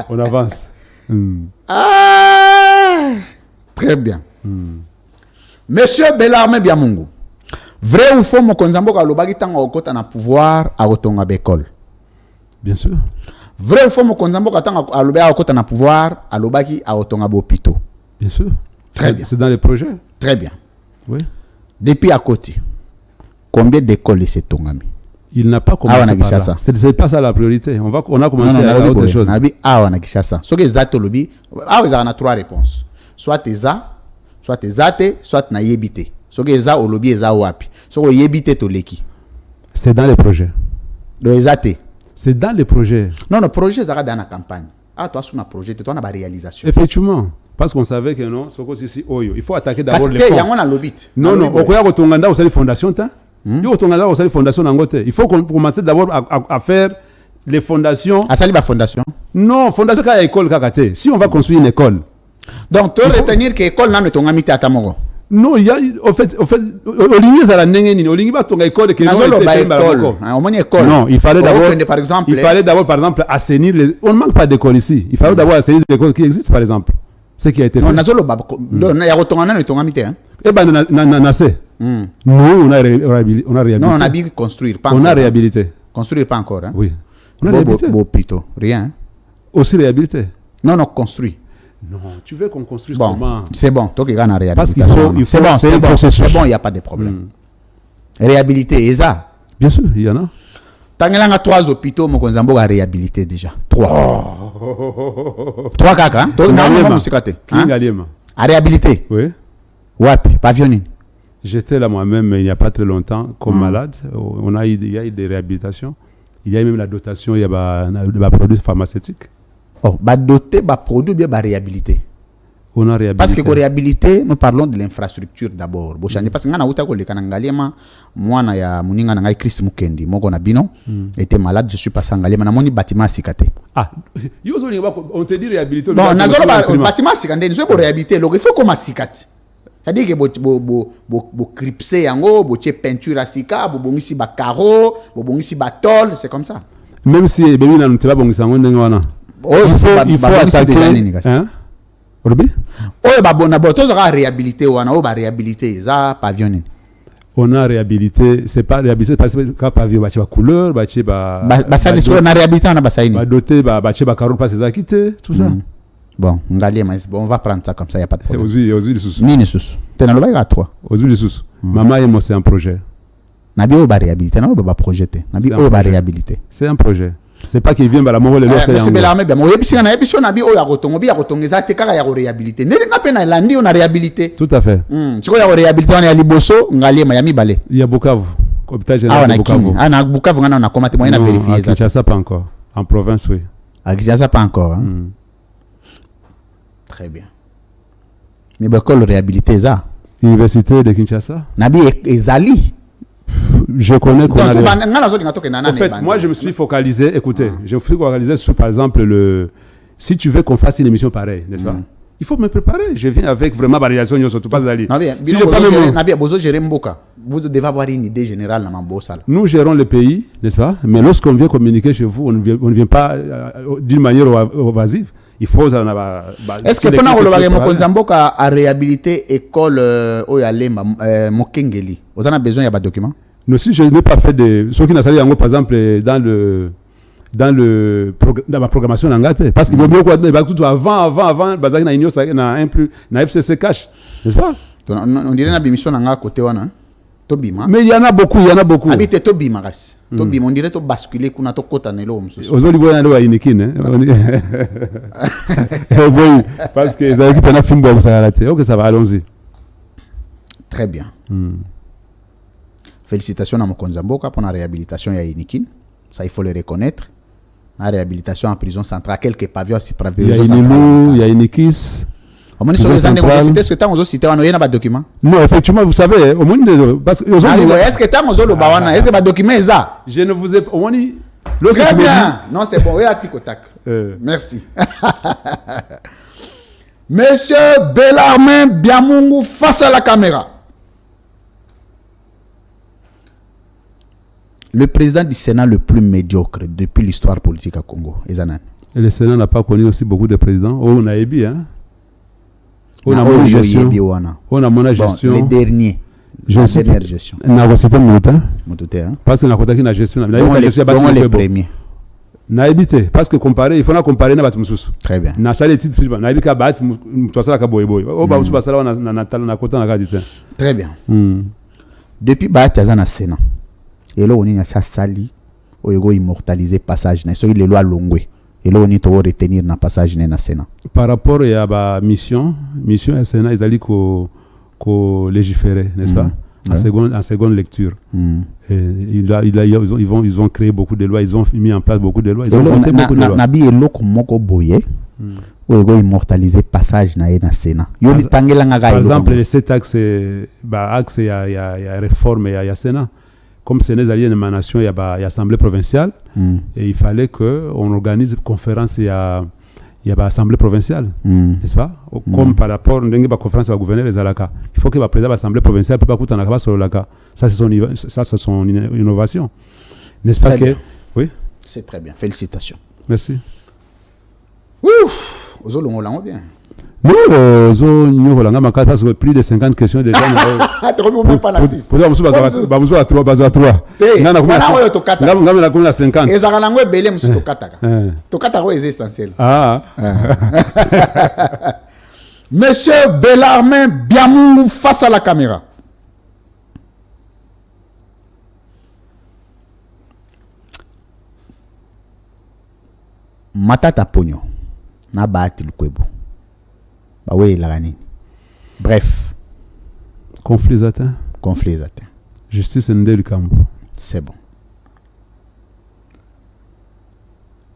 On avance. Très bien. Monsieur Bellarmé Biamungu. Vrai ou faux, mon konzambo kalobaki tanga okota na pouvoir a otonga bekol. Bien sûr. Vrai ou faux, mon konzambo katanga alobaki okota na pouvoir alobaki a otonga bopito. Bien sûr. Très bien. C'est dans les projets. Très bien. Oui. Depuis à côté, combien d'écoles c'est tongami? Il n'a pas commencé par là. C'est pas ça la priorité. On a commencé à autre chose. Ce que Zato lobi, on a 3 réponses. Soit tes soit tes zate, soit na yebite. Ce que za au lobby za wapi. Ce que yebite to leki. C'est dans les projets. Le zate. C'est dans les projets. Non, le projet ça dans la campagne. Ah, toi sur un projet, toi on a la réalisation. Effectivement. Parce qu'on savait que non, il faut attaquer d'abord les fonds. Parce qu'il y a un lobby. Non, au Koya Rotonganda, vous savez, fondation, il faut qu'on commence d'abord à faire les fondations. À salir la fondation? Non, fondation, quand il y a école, si on va construire une école. Donc, tu veux retenir que l'école n'a pas ton ami à Tamogo? Non, il y a, au fait, Olivier Zalanengeni, Olivier va ton école qui est école. Non, il fallait d'abord, par exemple, assainir les. On ne manque pas d'école ici. Il fallait d'abord assainir les écoles qui existent, par exemple. Ce qui a été fait. Non, il y a retourné dans ton amitié. Eh ben, nous, on a réhabilité. Non, on a bien construire, pas on a réhabilité. Construire pas encore. Hein? Oui. On a réhabilité. Plutôt, rien. Aussi réhabilité. Non, construit. Non, tu veux qu'on construise bon, comment? C'est bon, toi qui gagne réhabilitation. Parce qu'il faut c'est bon, il n'y a pas de problème. Réhabilité, ESA. Bien sûr, il y en a. Tangelanga 3 hôpitaux, mon konzambo a réhabilité déjà. 3. 3 kaka, hein? A réhabilité. Oui. Ouais, pavillonine. J'étais là moi-même il n'y a pas très longtemps comme malade. Il y a eu des réhabilitations. Il y a même la dotation, il y a des produits pharmaceutiques. Oh, doter des produits bien réhabilité. On a réhabilité. Parce que pour réhabiliter, nous parlons de l'infrastructure d'abord. Parce que nous avons dit que moi, na Chris Mukendi, moi on a bino était malade, je suis passé en Galema, na moni bâtiment sikate. Ah, on te dit réhabiliter. Bon, na bâtiment sikate, nous pour réhabiliter, il faut comme sikate. C'est-à-dire que bo cripser yango, bo peinture à sika, bo bongisi ba carreau, bo bongisi ba tôle, c'est comme ça. Même si bébé na nteba bongisa ngo ndengwana. Il faut attaquer. Hein? Réhabilité on a réhabilité, c'est pas réhabilité parce que pavillon ba couleur, ba ça on a réhabilité na basaini. Ba doté ba carreau pas ses acquittés, tout ça. Bon, on va prendre ça comme ça, il y a pas de problème. Aux sous. Mine sous. Tu n'as pas à 3. Aux sous. Maman et moi c'est un projet. Nabi o ba réhabilité, na ba projeter. Nabi o ba réhabilité. C'est un projet. C'est pas qu'il vient la mort le lorsque monsieur Bellarmé bien. Moi ebisi na ebisi na bi o ya kotongo bi ya kotongeza te kaka ya réhabilité. Ne nga pe na landi on a réhabilité. Tout à fait. Siko ya réhabilité on ya liboso ngali ma yami balé. Il y a Bukavu. Hôpital général de Bukavu. Ah na Bukavu ngana na komate moi na vérifier ça. À Kinshasa pas encore. En province oui. À Kinshasa pas encore. Très bien. Mais l'école réhabilité ça. Université de Kinshasa. Nabi ezali. Je connais qu'on a. En fait, moi je me suis focalisé, écoutez, je me suis focalisé sur par exemple si tu veux qu'on fasse une émission pareille, n'est-ce pas? Il faut me préparer. Je viens avec vraiment variation surtout pas d'aller. Si je pas vous devez avoir une idée générale dans mon salle. Nous gérons le pays, n'est-ce pas? Mais lorsqu'on vient communiquer chez vous, on ne vient pas d'une manière évasive. Il faut est-ce que pendant que a réhabilité école Oyalema Mokengeli, vous en avez besoin, il y a pas de documents? Non, si je n'ai pas fait de... Ce qui n'a pas par exemple, dans ma programmation parce qu'il y tout avant bazaki na union na FCC cash, n'est-ce pas? On dirait na bimission na côté wana tobima. Mais il y en a beaucoup. Habite tobima kasi. Tobima on dirait to basculer kuna to kota na lo msusu. Ozoli boya ndo inikine. Parce que ça équipe na fimbo ça raté. OK, ça va, allons-y. Très bien. Félicitations à Mokonzamboka pour la réhabilitation ya Inikin. Ça il faut le reconnaître. La réhabilitation en prison centrale, quelques pavillons si il y a Inilou, il y a Inikis. Au moins, sur les années, est-ce que tu as cité un document? Non, effectivement, vous savez, au moins, parce que. Est-ce que tu as cité un est-ce que le document est ça? Je ne vous ai. Au moins, très bien. Non, c'est bon. Oui, à Tikotak. Merci. Monsieur Bellarmin Biamungu face à la caméra. Le président du Sénat le plus médiocre depuis l'histoire politique à Congo, Ezanan. Et le Sénat n'a pas connu aussi beaucoup de présidents. On a Ebi, hein. On a mon gestion. On a mon gestion. Les derniers. La dernière gestion. On a aussi Mouta. Parce que on a côté qui a gestion. Les premiers. Na évité parce que comparer il faut na comparer na batumususu. Très bien. Na sale titre na ibika bat mutwasala ka boyeboy. O ba musu basala na natal na kota na kadite. Très bien. Depuis bat azana Sénat. Et là, on a sali, on a immortalisé passage. Il y a les lois longues. Et là, on a retenir dans passage dans le Sénat. Par rapport à la mission à Sénat, ils allaient légiférer, n'est-ce pas? En seconde lecture. Et ils ont créé beaucoup de lois, ils ont mis en place beaucoup de lois. Ils ont voté beaucoup de lois. Nabi et l'autre moko boye, on a immortalisé passage dans le Sénat. Par exemple, les 7 axes, il y a réforme, il y a Sénat. Comme Sénat est une émanation, il y a l'Assemblée provinciale, et il fallait qu'on organise une conférence, il y a l'Assemblée provinciale, n'est-ce pas? Comme par rapport à la conférence du gouverneur des Alaka. Il faut que le président de l'Assemblée provinciale ne puisse pas sur l'Alaka. Ça, c'est son innovation. N'est-ce pas que... Oui? C'est très bien. Félicitations. Merci. Ouf! Aux autres, on l'a bien. Nous, parce que plus de 50 questions déjà. Tu remets même pas la 6. Pour dire, on va 3. On a 50. Et ça va nous belé, monsieur Tokataka. Tokataka est essentiel. Monsieur Bellarmin Biamungu face à la caméra. Matata Pogno. Na baati Lukwebo. Bah oui, la ranine. Bref. Conflits atteints. Justice Ndé Kambo. C'est bon.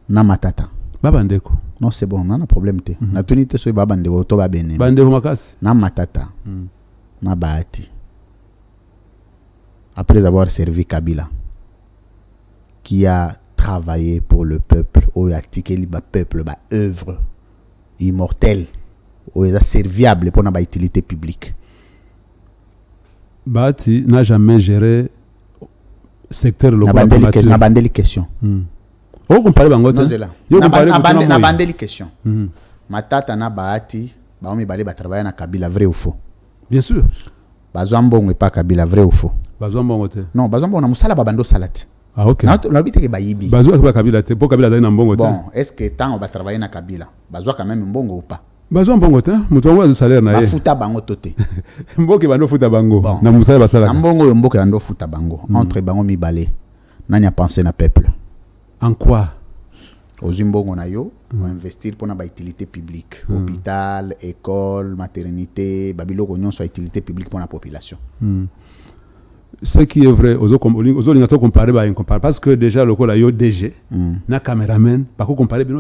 Na matata. Babandeko. Non, c'est bon, on a problème. Na tunité so babandeko to ba bene. Bandeko makasi. Na matata. Na baati. Après avoir servi Kabila, qui a travaillé pour le peuple, ou a tiqué le peuple, ba œuvre immortelle. Ou est serviable pour notre utilité publique. Bati n'a jamais géré secteur local. Na bandeli question. Oh, comparé bangote. Na bandeli question. Matata na Bahati, baomi bale ba travailler na Kabila, vrai ou faux? Bien sûr. Bazwambongo et pas Kabila, vrai ou faux? Bazwambongo te. Non, bazwambongo na musala babando salati. Ah ok. Na bité ke bayibi. Bazwa ka Kabila te, pour Kabila na mbongo te. Bon, est-ce que tant on va travailler na Kabila, bazwa quand même mbongo ou pas? Bazwa mbongo te, mutuwa salaire na ye. Bafuta bango tote. Mboke bando futa bango. Na musala basala. Mbongo mboke bando futa bango. Entre bango mibale. Nani a pensé na peuple? En quoi? Aux mbongo na yo, on investir pour na utilité publique, hôpital, école, maternité, babilo ko nyonso utilité publique pour la population. Ce qui est vrai, aux autres comparer parce que déjà le col a yo DG, na caméraman, pas comparer bien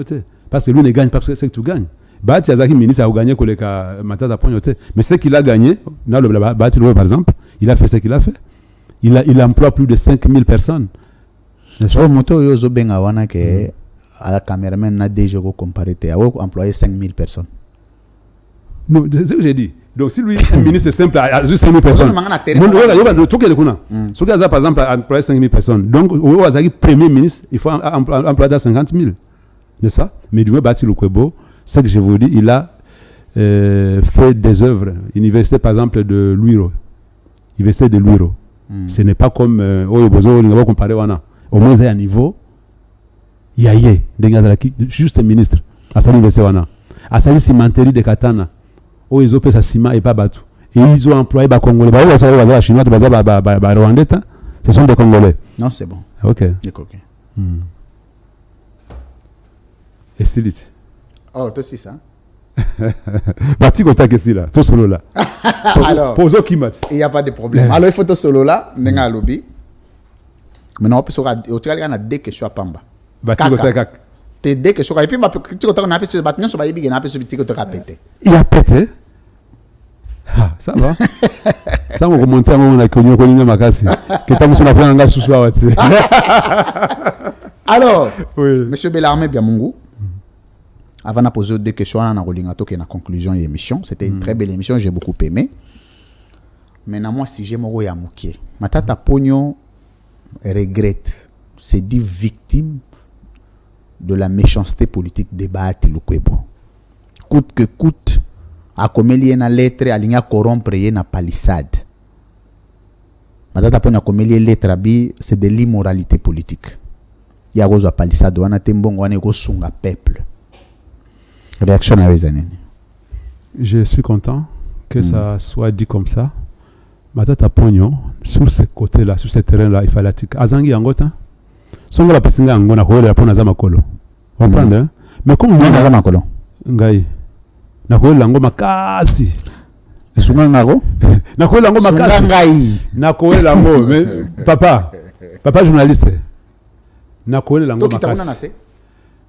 parce que lui ne gagne pas parce que c'est que tu gagnes. Bati Azaki ministre a gagné koleka Matata Pognoté, mais ce qu'il a gagné, dans le Bati par exemple, il a fait ce qu'il a fait. Il emploie plus de 5000 personnes. So moto yo zo benga wana ke à la caméraman na DG ko comparer te a employé 5000 personnes. Non, c'est ce que j'ai dit. Donc si lui un ministre simple a juste 5000 personnes. Ce qui par exemple a employé 5000 personnes. Donc au Azaki premier ministre, il faut employer 50 000. N'est-ce pas? Mais du moins Bati Lukwebo, ce que je vous dis, il a fait des œuvres. Université par exemple de Luiro. Université de Luiro. Ce n'est pas comme Oyobozo, on va comparer wana. Au moins, il y a un niveau. Yaye, juste un ministre. Asali Vese wana. Asali cimenterie de Katana. Ils ont fait sa ciment et pas bateau. Et ils ont employé les Congolais. Les Chinois, les Rwandais, ce sont des Congolais. Non, c'est bon. Ok. D'accord, ok. Et c'est lui. Oh, toi aussi ça. Bati kota kesi là, tout solo là. Alors, poso kimat. il n'y a pas de problème. Alors, il faut tout solo là, nenga lobby. Maintenant, on peut se regarder. Au total, il y a deux questions à Pamba. Bati kota kak. T'es deux questions. Et puis, tu as un peu sur le bâtiment, sur le bâtiment, un peu sur le petit côté pété. Il a pété. Ah, ça va. Ça, on remonte à un moment, on a connu Makasi. Que t'as mis sur la plan de sous Alors, oui. Monsieur Bellarmé Biamungu, avant de poser deux questions, on a une conclusion de l'émission. C'était une très belle émission, j'ai beaucoup aimé. Maintenant, moi, si j'ai mon Yamouké, ma tata Pogno regrette, c'est dit victime de la méchanceté politique de Bahati Lukwebo. Coûte que coûte, a comme il y a une lettre, a ligne corrompre une palissade. Ma tata Pogno a comme il y a une lettre, c'est de l'immoralité politique. Il y a une palissade, on a tembong, on a un peuple. Réaction à eux, je suis content que ça soit dit comme ça. Matata Pogno, sur ce côté-là, sur ce terrain-là, il fallait que Azangi Angota, son la personne Angona, la pona Zamakolo. Vous comprenez? Mais comme vous avez Zamakolo, Ngai, Nakola Lango Makasi. Sunga Ngago? Nakola Lango Makasi. Ngai. Nakola Lango, mais papa journaliste. Nakola Lango Makasi.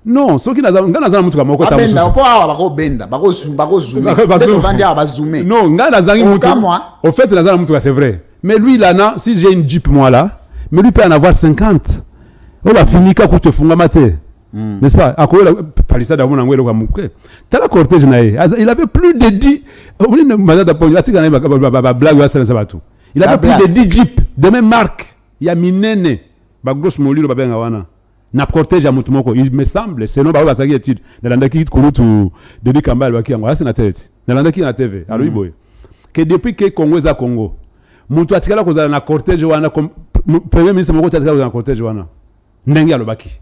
Non, ceux qui n'ont pas mutuka moko ta mususu. Benda, bako benda, bako zoomer. Bako vendre ba zoomer. Non, ngana zangi mutuka. Au fait, nazana mutuka c'est vrai. Mais lui là, si j'ai une Jeep moi là, mais lui peut en avoir 50. On va finir quand tu te funga maté. N'est-ce pas? À quoi la palissade à mon angoué le kamouké. T'as la cortège naïe. Il avait plus de 10. On est madame d'appoint. Il a tiré un blague à Sabatou. Il avait plus de 10 Jeep de même marque. Il y a minene. Ba grosse moli le babé ngawana. Na cortège à Moutumoko, il me semble, selon Baou Basagi étude, dans l'andaki Kouroutou, Denis Kamba, le Bakiango, c'est la tête, dans l'andaki na TV, à Louis que depuis que Congo est à Congo, Moutou a tiré la na cortège, comme premier ministre Moko a tiré la cortège, Nenga le Baki.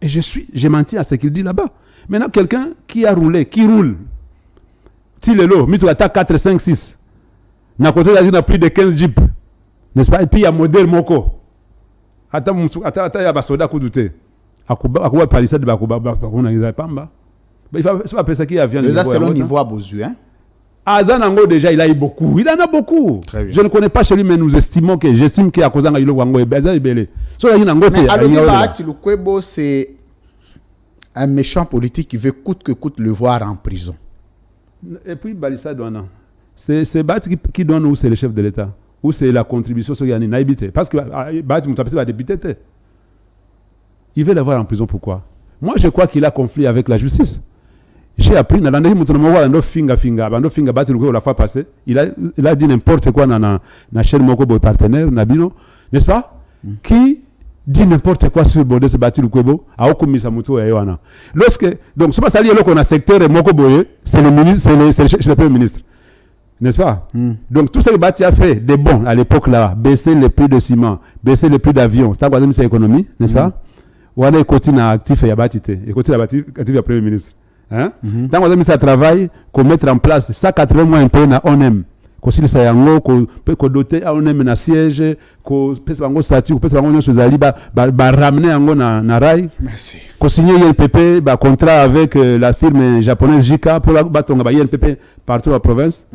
Et j'ai menti à ce qu'il dit là-bas. Maintenant, quelqu'un qui a roulé, qui roule, Tilelo, Mitou attaque 4, 5, 6, na cortège a plus de 15 jeeps, n'est-ce pas? Et puis il y a modèle Moko. Attends, il y a basoda kudute. Akuba palissade bakuba bakuna ngiza pamba. Il faut pas penser qu'il y a viande. Déjà selon niveau à besoin. Azanango déjà il a eu beaucoup. Il en a beaucoup. Je ne connais pas chez lui mais nous estimons que j'estime qu'il y a kozanga ilo wango ebeza ibele. So il y a ngote. Mais Alobi Bahati Lukwebo c'est un méchant politique qui veut coûte que coûte le voir en prison. Et puis Balissa Douana. C'est Bahati qui donne où c'est le chef de l'État. Ou c'est la contribution sur Yanni Naïbité. Parce que Bahati Moutapesi va député. Il veut l'avoir en prison, pourquoi? Moi, je crois qu'il a conflit avec la justice. J'ai appris, la fois passée, il a dit n'importe quoi dans la chaîne Moko partenaire, Nabino, n'est-ce pas? Qui dit n'importe quoi sur Bodé Sebati Lukwebo, a Okumisa Moutou et Yohana. Donc, ce n'est pas qu'on a secteur Moko Boye, c'est le ministre, c'est le premier ministre. N'est-ce pas? Donc tout ce que Bati a fait de bon à l'époque là, baisser les prix de ciment, baisser les prix d'avion, t'as regardé cette économie, n'est-ce pas? Ou aller continuer à actif et à Batite, et continuer à actif le premier ministre. Hein? T'as regardé ça travail, qu'on mettre en place 180 mois un peu na ONEM, qu'on s'il s'est yango, qu'on doter à ONEM na siège, qu'on pèse bango statut, qu'on pèse bango nyo sozali, ba ramener yango na rail. Merci. Qu'on signe INPP, ba contrat avec la firme japonaise JICA pour la batonga ba INPP partout dans la province.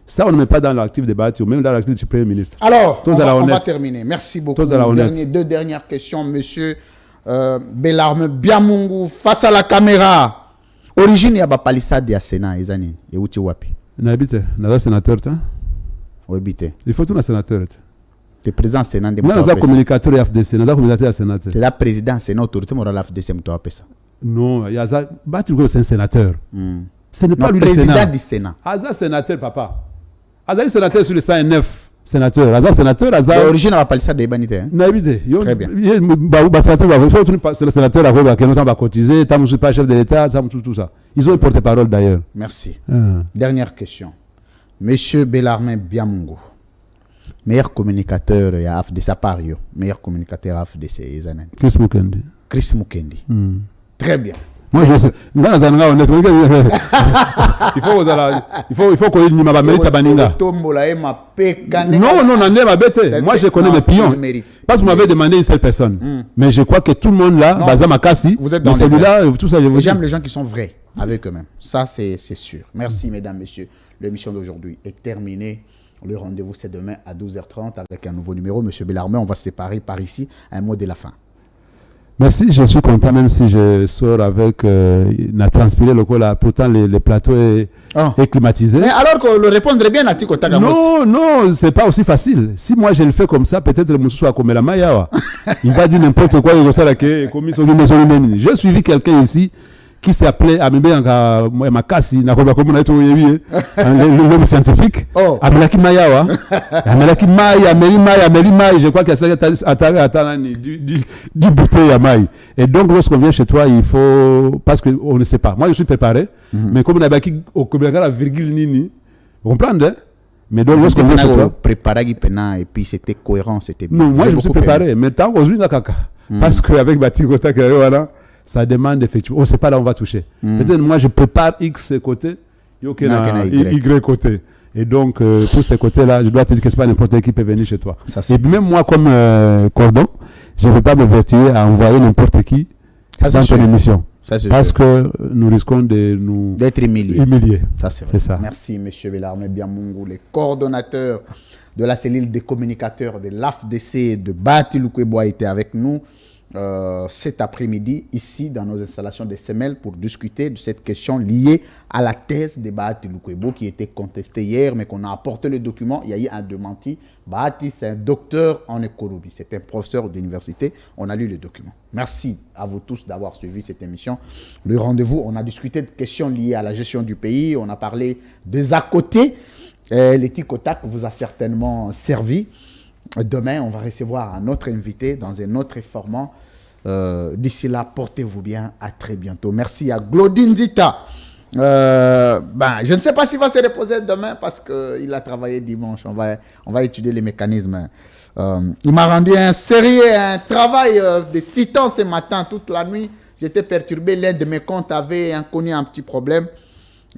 Ça, on ne met pas dans l'actif de Bahati, ou même dans l'actif du Premier ministre. Alors, on va terminer. Merci beaucoup. Deux dernières questions, monsieur Bellarmé Biamungu, face à la caméra. Origine, il y a pas palissade de Sénat, et Zani, et où tu wapi? N'habite, n'a sénateur, où habite? Il faut tout un sénateur. Tu es président Sénat de Moussa. Non, communicateur de FDC, n'a communicateur de Sénat. C'est la présidence Sénat, autorité morale FDC, Moussa. Non, il y a ça. Bahati, c'est un sénateur. Ce n'est pas lui le président du Sénat. Aza sénateur, papa. Azali sénateur sur le 109 sénateur. Aza sénateur, Aza. L'origine n'a pas ça de Banité. N'habite. Très bien. C'est le sénateur qui a cotisé, Tam pas chef de l'État, tout ça. Ils ont un porte-parole d'ailleurs. Merci. Dernière question. Monsieur Bellarmé Biamungu. Meilleur communicateur à FDC à Paris. Meilleur communicateur à FDC ces années. Chris Mukendi. Chris Mukendi. Très bien. Moi, je sais. Il faut qu'on ait une mérite à Baninga. Non, moi, je connais mes pions. Parce que vous m'avez demandé une seule personne. Mais je crois que tout le monde là, Baza Makassi, vous êtes dans celui-là, tout ça. J'aime les gens qui sont vrais avec eux-mêmes. Ça, c'est sûr. Merci, mesdames, messieurs. L'émission d'aujourd'hui est terminée. Le rendez-vous, c'est demain à 12h30 avec un nouveau numéro. Monsieur Bellarmé, on va se séparer par ici. Un mot de la fin. Merci, je suis content même si je sors avec n'a transpiré le col là. Pourtant le plateau est climatisé. Mais alors qu'on le répondrait bien à Tiko Tagamus. Non, c'est pas aussi facile. Si moi je le fais comme ça, peut-être le monsieur soit comme la Maya. Il va dire n'importe quoi, il va dire que j'ai suivi quelqu'un ici qui s'appelait Amibé Makassi, l'homme scientifique. Amelaki Maya, Amelaki Maya, je crois qu'il y a du bouteille à Maï. Et donc, lorsqu'on vient chez toi, il faut. Parce qu'on ne sait pas. Moi, je suis préparé, mais comme on a baki au Kobeka la virgule nini, vous comprenez? Mais donc, lorsqu'on vient chez toi. Préparé et puis c'était cohérent, c'était bien. Non, moi, je me suis préparé, mais tant qu'on joue Nakaka. Parce qu'avec Batikota, ça demande effectivement. On ne sait pas là où on va toucher. Peut-être moi, je prépare X côté, Y côté. Et donc, pour ces côtés-là, je dois te dire que ce n'est pas n'importe qui peut venir chez toi. Et puis même moi, comme cordon, je ne vais pas me vertuer à envoyer n'importe qui dans ton émission. Parce que nous risquons d'être humiliés. Ça, c'est vrai. Ça. Merci, M. Bellarmé Biamungu, le coordonnateur de la cellule des communicateurs de l'AFDC de Bati Lukwebo a été avec nous cet après-midi ici dans nos installations de SML pour discuter de cette question liée à la thèse de Bahati Lukwebo qui était contestée hier mais qu'on a apporté le document. Il y a eu un démenti. Bahati, c'est un docteur en économie, c'est un professeur d'université. On a lu le document. Merci à vous tous d'avoir suivi cette émission. Le rendez-vous, on a discuté de questions liées à la gestion du pays. On a parlé des à côté. L'éthique OTAC vous a certainement servi. Demain, on va recevoir un autre invité dans un autre format. D'ici là, portez-vous bien. À très bientôt. Merci à Glodine Zita. Je ne sais pas s'il va se reposer demain parce qu'il a travaillé dimanche. On va étudier les mécanismes. Il m'a rendu un travail de titan ce matin, toute la nuit. J'étais perturbé. L'un de mes comptes avait connu un petit problème.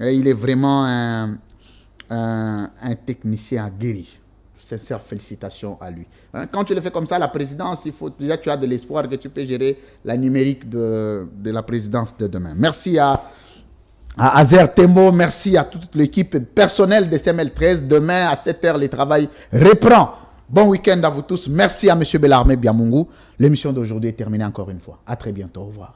Et il est vraiment un technicien guéri. Sincère félicitations à lui. Quand tu le fais comme ça, la présidence, il faut déjà tu as de l'espoir que tu peux gérer la numérique de la présidence de demain. Merci à Azer Tembo, merci à toute l'équipe personnelle de CML13. Demain à 7h, le travail reprend. Bon week-end à vous tous. Merci à M. Bellarmé Biamungu. L'émission d'aujourd'hui est terminée encore une fois. À très bientôt. Au revoir.